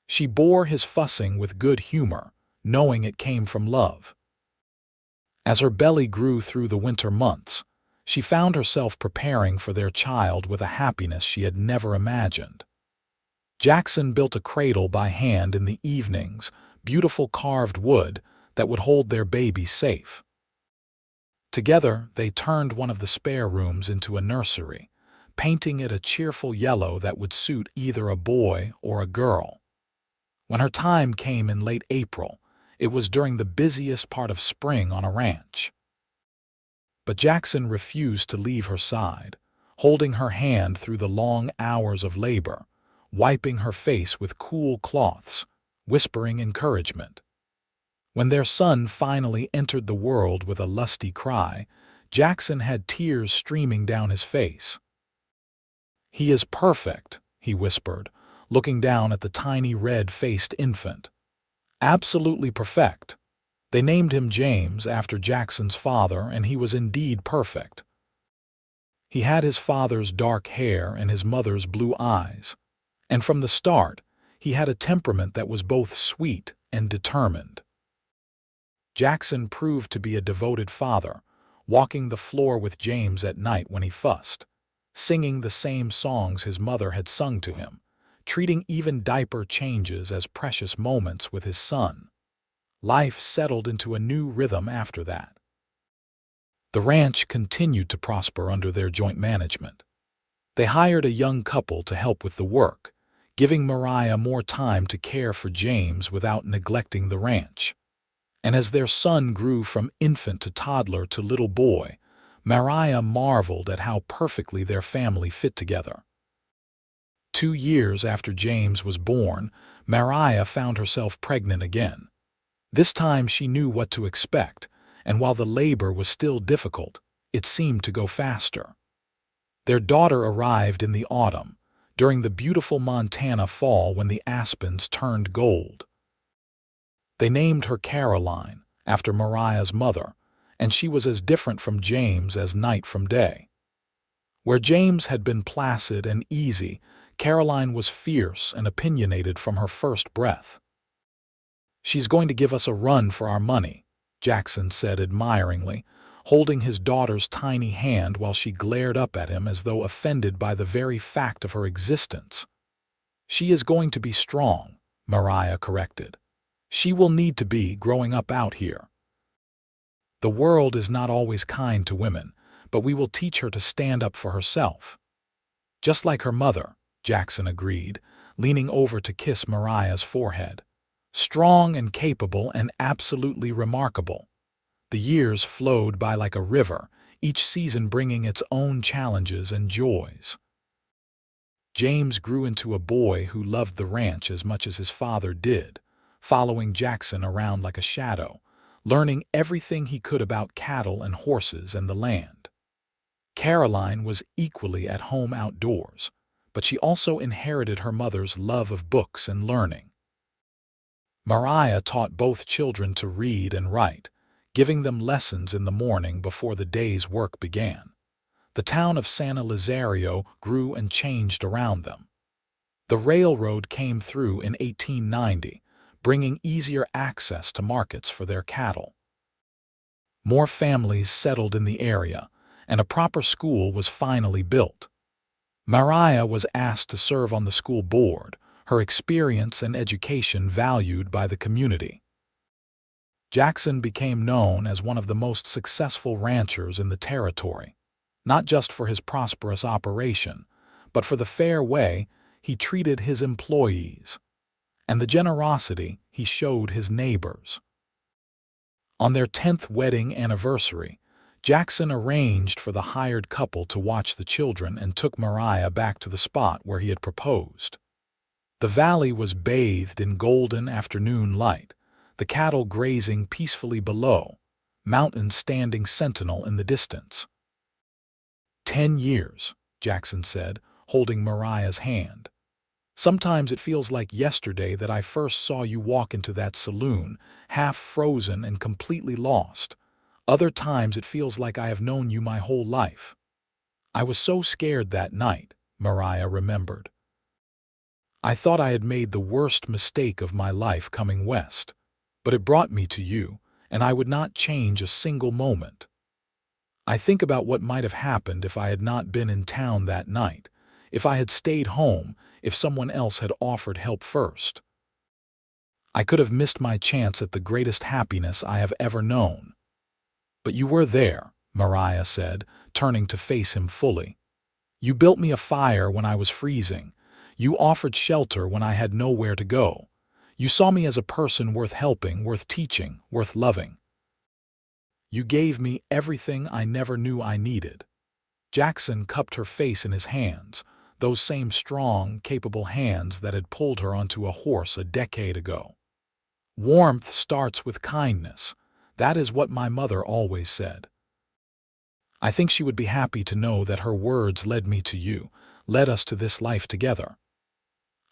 She bore his fussing with good humor, knowing it came from love. As her belly grew through the winter months, She found herself preparing for their child with a happiness she had never imagined. Jackson built a cradle by hand in the evenings, beautiful carved wood that would hold their baby safe. Together, they turned one of the spare rooms into a nursery, painting it a cheerful yellow that would suit either a boy or a girl. When her time came in late April, it was during the busiest part of spring on a ranch. But Jackson refused to leave her side, holding her hand through the long hours of labor, wiping her face with cool cloths, whispering encouragement. When their son finally entered the world with a lusty cry, Jackson had tears streaming down his face. "He is perfect," he whispered, looking down at the tiny red-faced infant. "Absolutely perfect." They named him James after Jackson's father, and he was indeed perfect. He had his father's dark hair and his mother's blue eyes, and from the start, he had a temperament that was both sweet and determined. Jackson proved to be a devoted father, walking the floor with James at night when he fussed, singing the same songs his mother had sung to him, treating even diaper changes as precious moments with his son. Life settled into a new rhythm after that. The ranch continued to prosper under their joint management. They hired a young couple to help with the work, giving Mariah more time to care for James without neglecting the ranch. And as their son grew from infant to toddler to little boy, Mariah marveled at how perfectly their family fit together. 2 years after James was born, Mariah found herself pregnant again. This time she knew what to expect, and while the labor was still difficult, it seemed to go faster. Their daughter arrived in the autumn, during the beautiful Montana fall when the aspens turned gold. They named her Caroline, after Mariah's mother, and she was as different from James as night from day. Where James had been placid and easy, Caroline was fierce and opinionated from her first breath. "She's going to give us a run for our money," Jackson said admiringly, holding his daughter's tiny hand while she glared up at him as though offended by the very fact of her existence. "She is going to be strong," Mariah corrected. "She will need to be growing up out here. The world is not always kind to women, but we will teach her to stand up for herself." "Just like her mother," Jackson agreed, leaning over to kiss Mariah's forehead. "Strong and capable and absolutely remarkable." The years flowed by like a river, each season bringing its own challenges and joys. James grew into a boy who loved the ranch as much as his father did, following Jackson around like a shadow, learning everything he could about cattle and horses and the land. Caroline was equally at home outdoors, but she also inherited her mother's love of books and learning. Mariah taught both children to read and write, giving them lessons in the morning before the day's work began. The town of San Elizario grew and changed around them. The railroad came through in 1890, bringing easier access to markets for their cattle. More families settled in the area, and a proper school was finally built. Mariah was asked to serve on the school board, her experience and education valued by the community. Jackson became known as one of the most successful ranchers in the territory, not just for his prosperous operation, but for the fair way he treated his employees and the generosity he showed his neighbors. On their 10th wedding anniversary, Jackson arranged for the hired couple to watch the children and took Mariah back to the spot where he had proposed. The valley was bathed in golden afternoon light, the cattle grazing peacefully below, mountains standing sentinel in the distance. 10 years, Jackson said, holding Mariah's hand. "Sometimes it feels like yesterday that I first saw you walk into that saloon, half frozen and completely lost. Other times it feels like I have known you my whole life." "I was so scared that night," Mariah remembered. "I thought I had made the worst mistake of my life coming west, but it brought me to you, and I would not change a single moment." I think about what might have happened if I had not been in town that night, if I had stayed home, if someone else had offered help first. I could have missed my chance at the greatest happiness I have ever known. But you were there, Mariah said, turning to face him fully. You built me a fire when I was freezing. You offered shelter when I had nowhere to go. You saw me as a person worth helping, worth teaching, worth loving. You gave me everything I never knew I needed. Jackson cupped her face in his hands, those same strong, capable hands that had pulled her onto a horse a decade ago. Warmth starts with kindness. That is what my mother always said. I think she would be happy to know that her words led me to you, led us to this life together.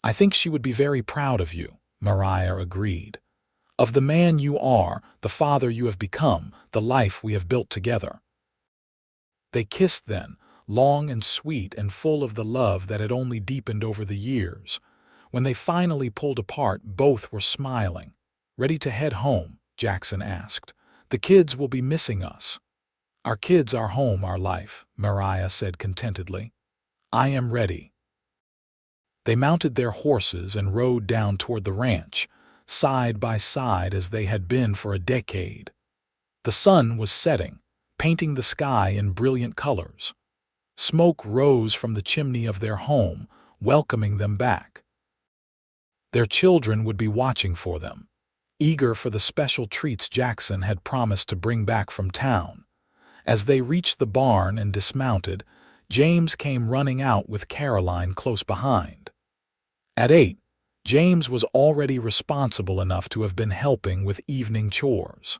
I think she would be very proud of you, Mariah agreed. Of the man you are, the father you have become, the life we have built together. They kissed then, long and sweet and full of the love that had only deepened over the years. When they finally pulled apart, both were smiling. Ready to head home? Jackson asked. The kids will be missing us. Our kids, our home, our life, Mariah said contentedly. I am ready. They mounted their horses and rode down toward the ranch, side by side as they had been for a decade. The sun was setting, painting the sky in brilliant colors. Smoke rose from the chimney of their home, welcoming them back. Their children would be watching for them, eager for the special treats Jackson had promised to bring back from town. As they reached the barn and dismounted, James came running out with Caroline close behind. At 8, James was already responsible enough to have been helping with evening chores.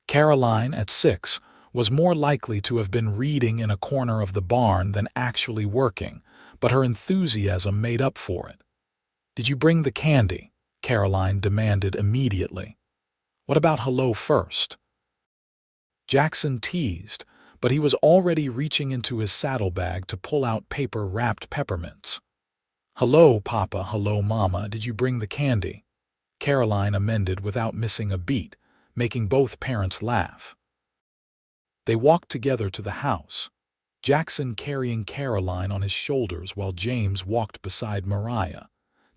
Caroline, at 6, was more likely to have been reading in a corner of the barn than actually working, but her enthusiasm made up for it. Did you bring the candy? Caroline demanded immediately. What about hello first? Jackson teased, but he was already reaching into his saddlebag to pull out paper-wrapped peppermints. Hello, Papa, hello, Mama, did you bring the candy? Caroline amended without missing a beat, making both parents laugh. They walked together to the house, Jackson carrying Caroline on his shoulders while James walked beside Mariah,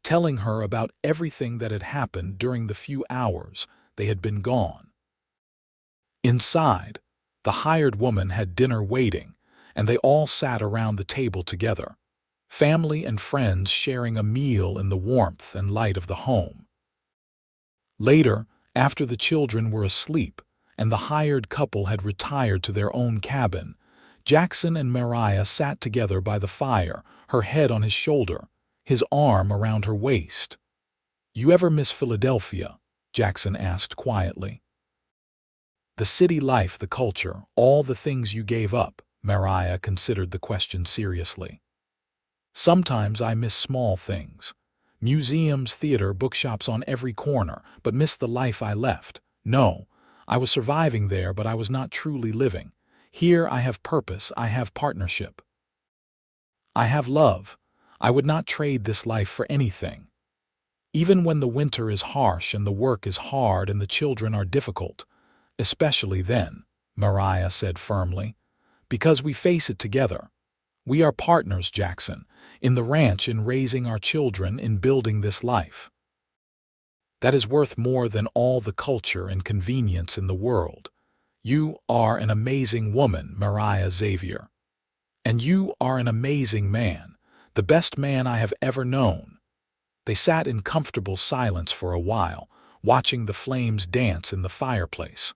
telling her about everything that had happened during the few hours they had been gone. Inside, the hired woman had dinner waiting, and they all sat around the table together, family and friends sharing a meal in the warmth and light of the home. Later, after the children were asleep and the hired couple had retired to their own cabin, Jackson and Mariah sat together by the fire, her head on his shoulder, his arm around her waist. You ever miss Philadelphia? Jackson asked quietly. The city life, the culture, all the things you gave up, Mariah considered the question seriously. Sometimes I miss small things. Museums, theater, bookshops on every corner, but miss the life I left. No, I was surviving there, but I was not truly living. Here I have purpose, I have partnership. I have love. I would not trade this life for anything. Even when the winter is harsh and the work is hard and the children are difficult, especially then, Mariah said firmly, because we face it together. We are partners, Jackson, in the ranch, in raising our children, in building this life. That is worth more than all the culture and convenience in the world. You are an amazing woman, Mariah Xavier. And you are an amazing man, the best man I have ever known. They sat in comfortable silence for a while, watching the flames dance in the fireplace.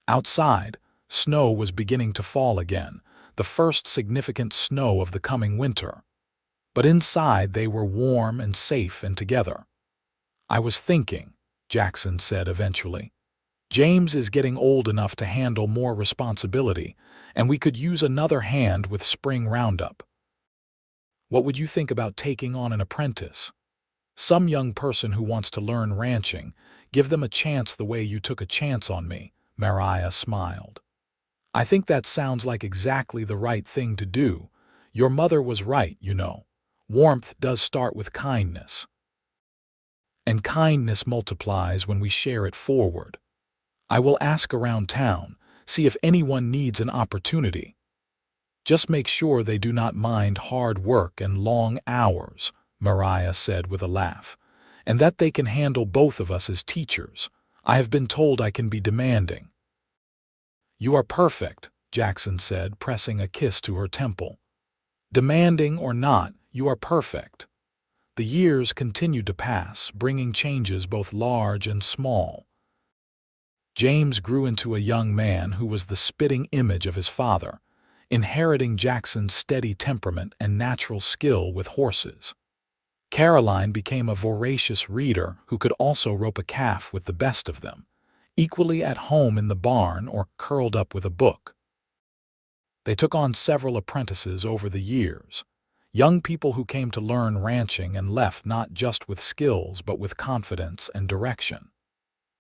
Outside, snow was beginning to fall again, the first significant snow of the coming winter. But inside they were warm and safe and together. I was thinking, Jackson said eventually. James is getting old enough to handle more responsibility, and we could use another hand with spring roundup. What would you think about taking on an apprentice? Some young person who wants to learn ranching, give them a chance the way you took a chance on me, Mariah smiled. I think that sounds like exactly the right thing to do. Your mother was right, you know. Warmth does start with kindness. And kindness multiplies when we share it forward. I will ask around town, See if anyone needs an opportunity. Just make sure they do not mind hard work and long hours, Mariah said with a laugh, and that they can handle both of us as teachers. I have been told I can be demanding. You are perfect, Jackson said, pressing a kiss to her temple. Demanding or not, you are perfect. The years continued to pass, bringing changes both large and small. James grew into a young man who was the spitting image of his father, inheriting Jackson's steady temperament and natural skill with horses. Caroline became a voracious reader who could also rope a calf with the best of them, equally at home in the barn or curled up with a book. They took on several apprentices over the years, young people who came to learn ranching and left not just with skills but with confidence and direction.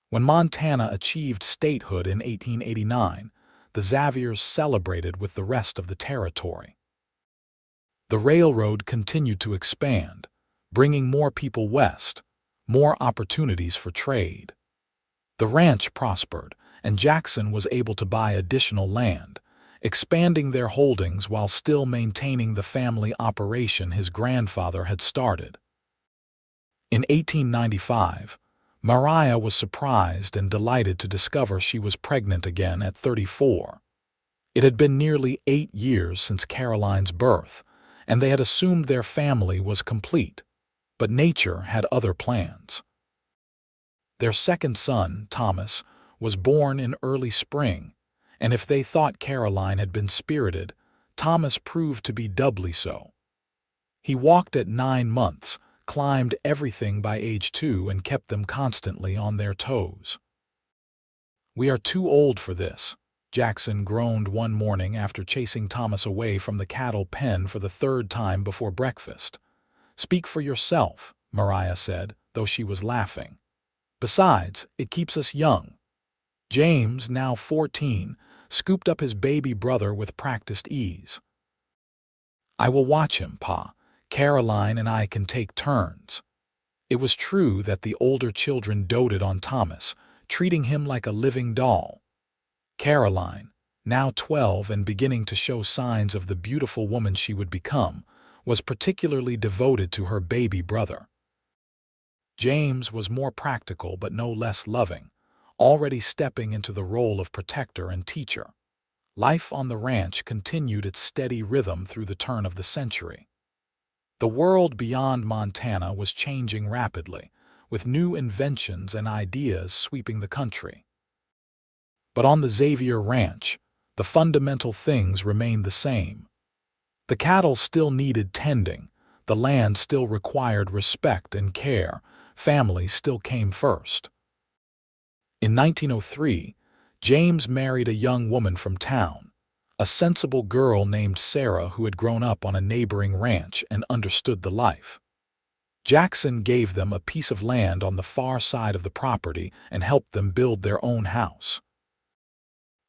When Montana achieved statehood in 1889, the Xaviers celebrated with the rest of the territory. The railroad continued to expand, bringing more people west, more opportunities for trade. The ranch prospered, and Jackson was able to buy additional land, expanding their holdings while still maintaining the family operation his grandfather had started. In 1895, Mariah was surprised and delighted to discover she was pregnant again at 34. It had been nearly 8 years since Caroline's birth, and they had assumed their family was complete, but nature had other plans. Their second son, Thomas, was born in early spring, and if they thought Caroline had been spirited, Thomas proved to be doubly so. He walked at 9 months, climbed everything by age 2, and kept them constantly on their toes. "We are too old for this," Jackson groaned one morning after chasing Thomas away from the cattle pen for the 3rd time before breakfast. "Speak for yourself," Mariah said, though she was laughing. "Besides, it keeps us young." James, now 14, scooped up his baby brother with practiced ease. "I will watch him, Pa. Caroline and I can take turns." It was true that the older children doted on Thomas, treating him like a living doll. Caroline, now 12 and beginning to show signs of the beautiful woman she would become, was particularly devoted to her baby brother. James was more practical but no less loving, already stepping into the role of protector and teacher. Life on the ranch continued its steady rhythm through the turn of the century. The world beyond Montana was changing rapidly, with new inventions and ideas sweeping the country. But on the Xavier Ranch, the fundamental things remained the same. The cattle still needed tending, the land still required respect and care, family still came first. In 1903, James married a young woman from town, a sensible girl named Sarah who had grown up on a neighboring ranch and understood the life. Jackson gave them a piece of land on the far side of the property and helped them build their own house.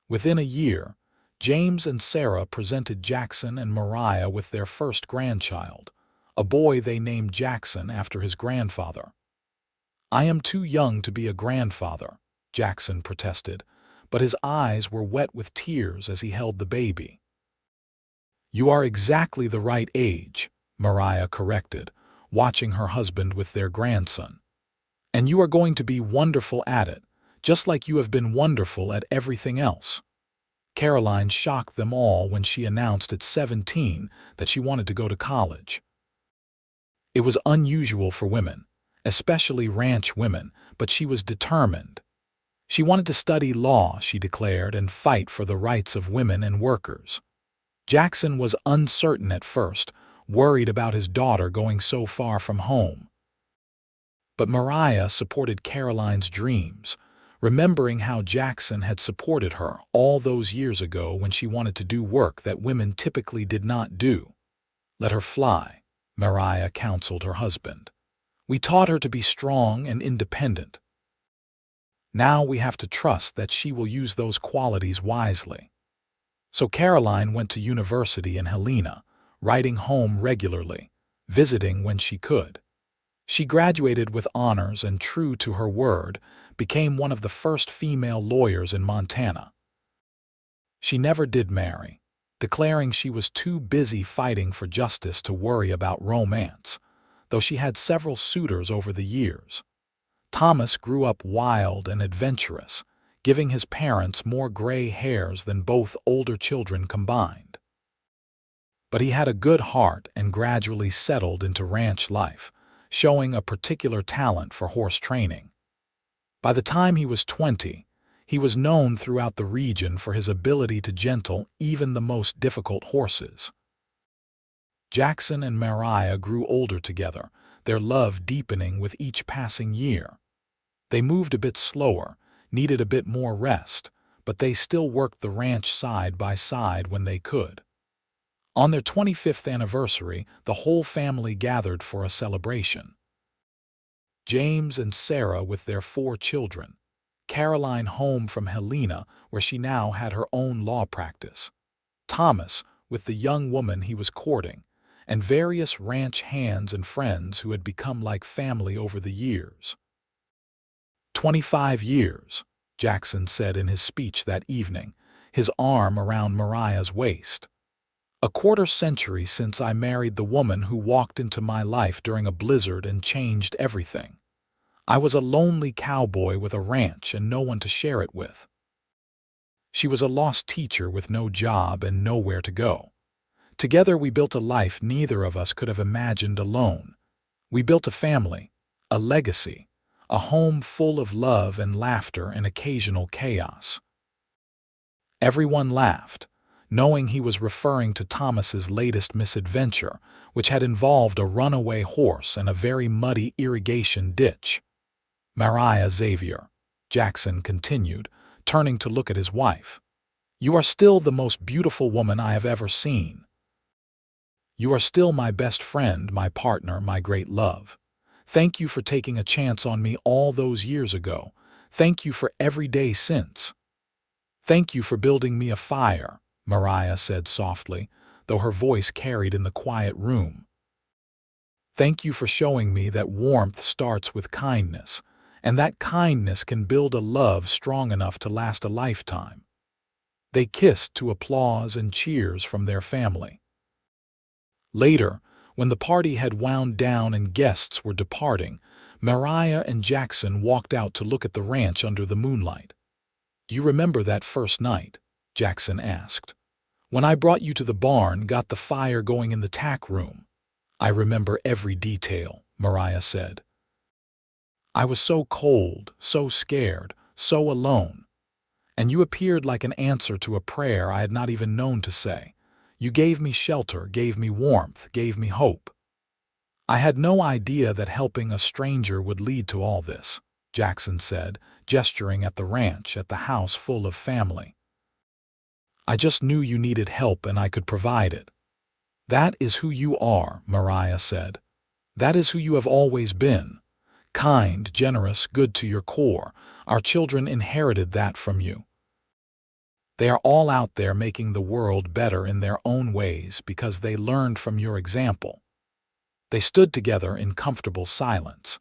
Within a year, James and Sarah presented Jackson and Mariah with their first grandchild, a boy they named Jackson after his grandfather. "I am too young to be a grandfather," Jackson protested, but his eyes were wet with tears as he held the baby. "You are exactly the right age," Mariah corrected, watching her husband with their grandson. "And you are going to be wonderful at it, just like you have been wonderful at everything else." Caroline shocked them all when she announced at 17 that she wanted to go to college. It was unusual for women, especially ranch women, but she was determined. She wanted to study law, she declared, and fight for the rights of women and workers. Jackson was uncertain at first, worried about his daughter going so far from home. But Mariah supported Caroline's dreams, remembering how Jackson had supported her all those years ago when she wanted to do work that women typically did not do. "Let her fly," Mariah counseled her husband. "We taught her to be strong and independent. Now we have to trust that she will use those qualities wisely." So Caroline went to university in Helena, writing home regularly, visiting when she could. She graduated with honors and, true to her word, became one of the first female lawyers in Montana. She never did marry, declaring she was too busy fighting for justice to worry about romance, though she had several suitors over the years. Thomas grew up wild and adventurous, giving his parents more gray hairs than both older children combined. But he had a good heart and gradually settled into ranch life, showing a particular talent for horse training. By the time he was 20, he was known throughout the region for his ability to gentle even the most difficult horses. Jackson and Mariah grew older together, their love deepening with each passing year. They moved a bit slower, needed a bit more rest, but they still worked the ranch side by side when they could. On their 25th anniversary, the whole family gathered for a celebration. James and Sarah with their 4 children, Caroline home from Helena, where she now had her own law practice, Thomas with the young woman he was courting, and various ranch hands and friends who had become like family over the years. 25 years, Jackson said in his speech that evening, his arm around Mariah's waist. A quarter century since I married the woman who walked into my life during a blizzard and changed everything. I was a lonely cowboy with a ranch and no one to share it with. She was a lost teacher with no job and nowhere to go. Together we built a life neither of us could have imagined alone. We built a family, a legacy, a home full of love and laughter and occasional chaos. Everyone laughed, knowing he was referring to Thomas's latest misadventure, which had involved a runaway horse and a very muddy irrigation ditch. Mariah Xavier, Jackson continued, turning to look at his wife. You are still the most beautiful woman I have ever seen. You are still my best friend, my partner, my great love. Thank you for taking a chance on me all those years ago. Thank you for every day since. Thank you for building me a fire, Mariah said softly, though her voice carried in the quiet room. Thank you for showing me that warmth starts with kindness, and that kindness can build a love strong enough to last a lifetime. They kissed to applause and cheers from their family. Later, when the party had wound down and guests were departing, Mariah and Jackson walked out to look at the ranch under the moonlight. You remember that first night? Jackson asked. When I brought you to the barn, got the fire going in the tack room. I remember every detail, Mariah said. I was so cold, so scared, so alone. And you appeared like an answer to a prayer I had not even known to say. You gave me shelter, gave me warmth, gave me hope. I had no idea that helping a stranger would lead to all this, Jackson said, gesturing at the ranch, at the house full of family. I just knew you needed help and I could provide it. That is who you are, Mariah said. That is who you have always been. Kind, generous, good to your core. Our children inherited that from you. They are all out there making the world better in their own ways because they learned from your example. They stood together in comfortable silence.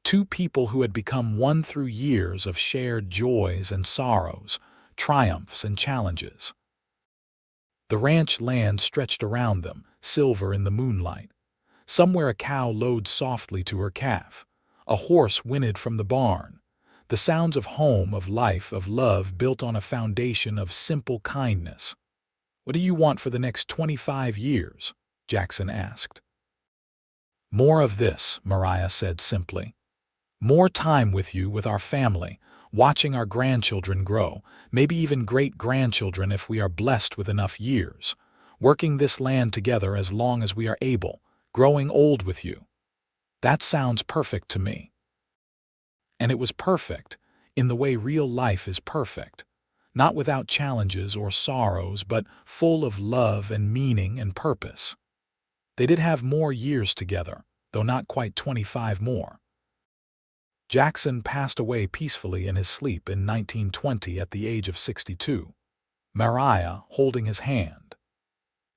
2 people who had become one through years of shared joys and sorrows, triumphs and challenges. The ranch land stretched around them, silver in the moonlight. Somewhere a cow lowed softly to her calf. A horse whinnied from the barn. The sounds of home, of life, of love built on a foundation of simple kindness. What do you want for the next 25 years? Jackson asked. More of this, Mariah said simply. More time with you, with our family, watching our grandchildren grow, maybe even great-grandchildren if we are blessed with enough years, working this land together as long as we are able, growing old with you. That sounds perfect to me. And it was perfect, in the way real life is perfect, not without challenges or sorrows, but full of love and meaning and purpose. They did have more years together, though not quite 25 more. Jackson passed away peacefully in his sleep in 1920 at the age of 62, Mariah holding his hand.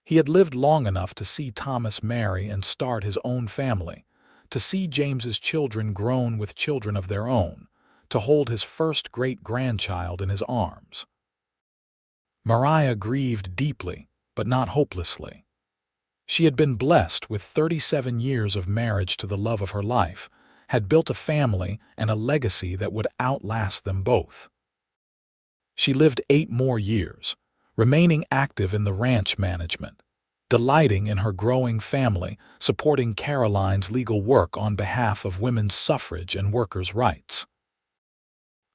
He had lived long enough to see Thomas marry and start his own family, to see James's children grown with children of their own, to hold his first great-grandchild in his arms. Mariah grieved deeply, but not hopelessly. She had been blessed with 37 years of marriage to the love of her life, had built a family and a legacy that would outlast them both. She lived 8 more years, remaining active in the ranch management, delighting in her growing family, supporting Caroline's legal work on behalf of women's suffrage and workers' rights.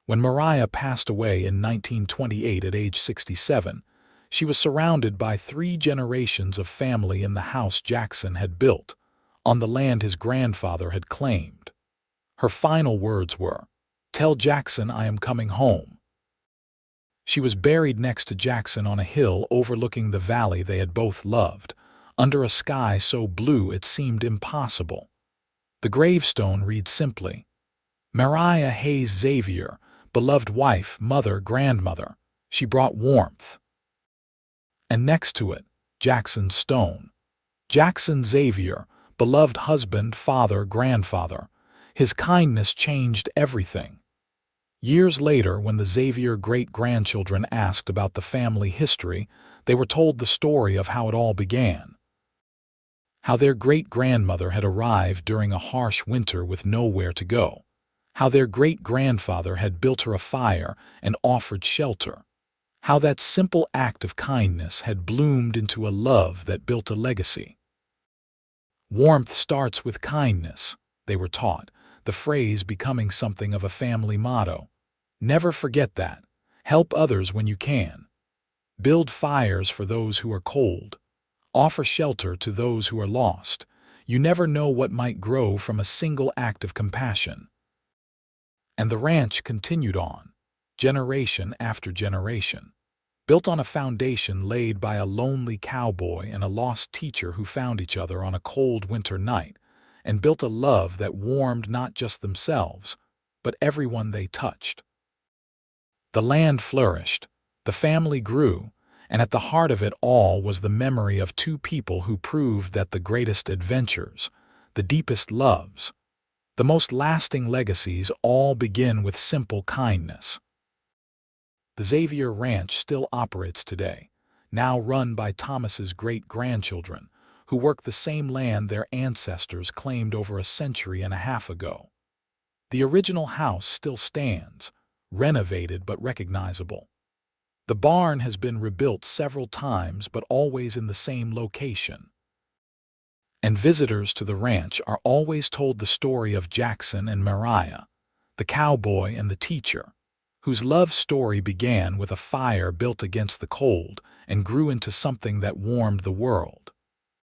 When Mariah passed away in 1928 at age 67, she was surrounded by 3 generations of family in the house Jackson had built, on the land his grandfather had claimed. Her final words were, "Tell Jackson I am coming home." She was buried next to Jackson on a hill overlooking the valley they had both loved, under a sky so blue it seemed impossible. The gravestone reads simply, "Mariah Hayes Xavier, beloved wife, mother, grandmother, she brought warmth." And next to it, Jackson's stone. Jackson Xavier, beloved husband, father, grandfather, his kindness changed everything. Years later, when the Xavier great-grandchildren asked about the family history, they were told the story of how it all began. How their great-grandmother had arrived during a harsh winter with nowhere to go. How their great-grandfather had built her a fire and offered shelter. How that simple act of kindness had bloomed into a love that built a legacy. Warmth starts with kindness, they were taught, the phrase becoming something of a family motto. Never forget that. Help others when you can. Build fires for those who are cold. Offer shelter to those who are lost. You never know what might grow from a single act of compassion. And the ranch continued on, generation after generation, built on a foundation laid by a lonely cowboy and a lost teacher who found each other on a cold winter night, and built a love that warmed not just themselves, but everyone they touched. The land flourished, the family grew, and at the heart of it all was the memory of 2 people who proved that the greatest adventures, the deepest loves, the most lasting legacies all begin with simple kindness. The Xavier Ranch still operates today, now run by Thomas's great-grandchildren, who work the same land their ancestors claimed over a century and a half ago. The original house still stands, renovated but recognizable. The barn has been rebuilt several times but always in the same location. And visitors to the ranch are always told the story of Jackson and Mariah, the cowboy and the teacher, whose love story began with a fire built against the cold and grew into something that warmed the world.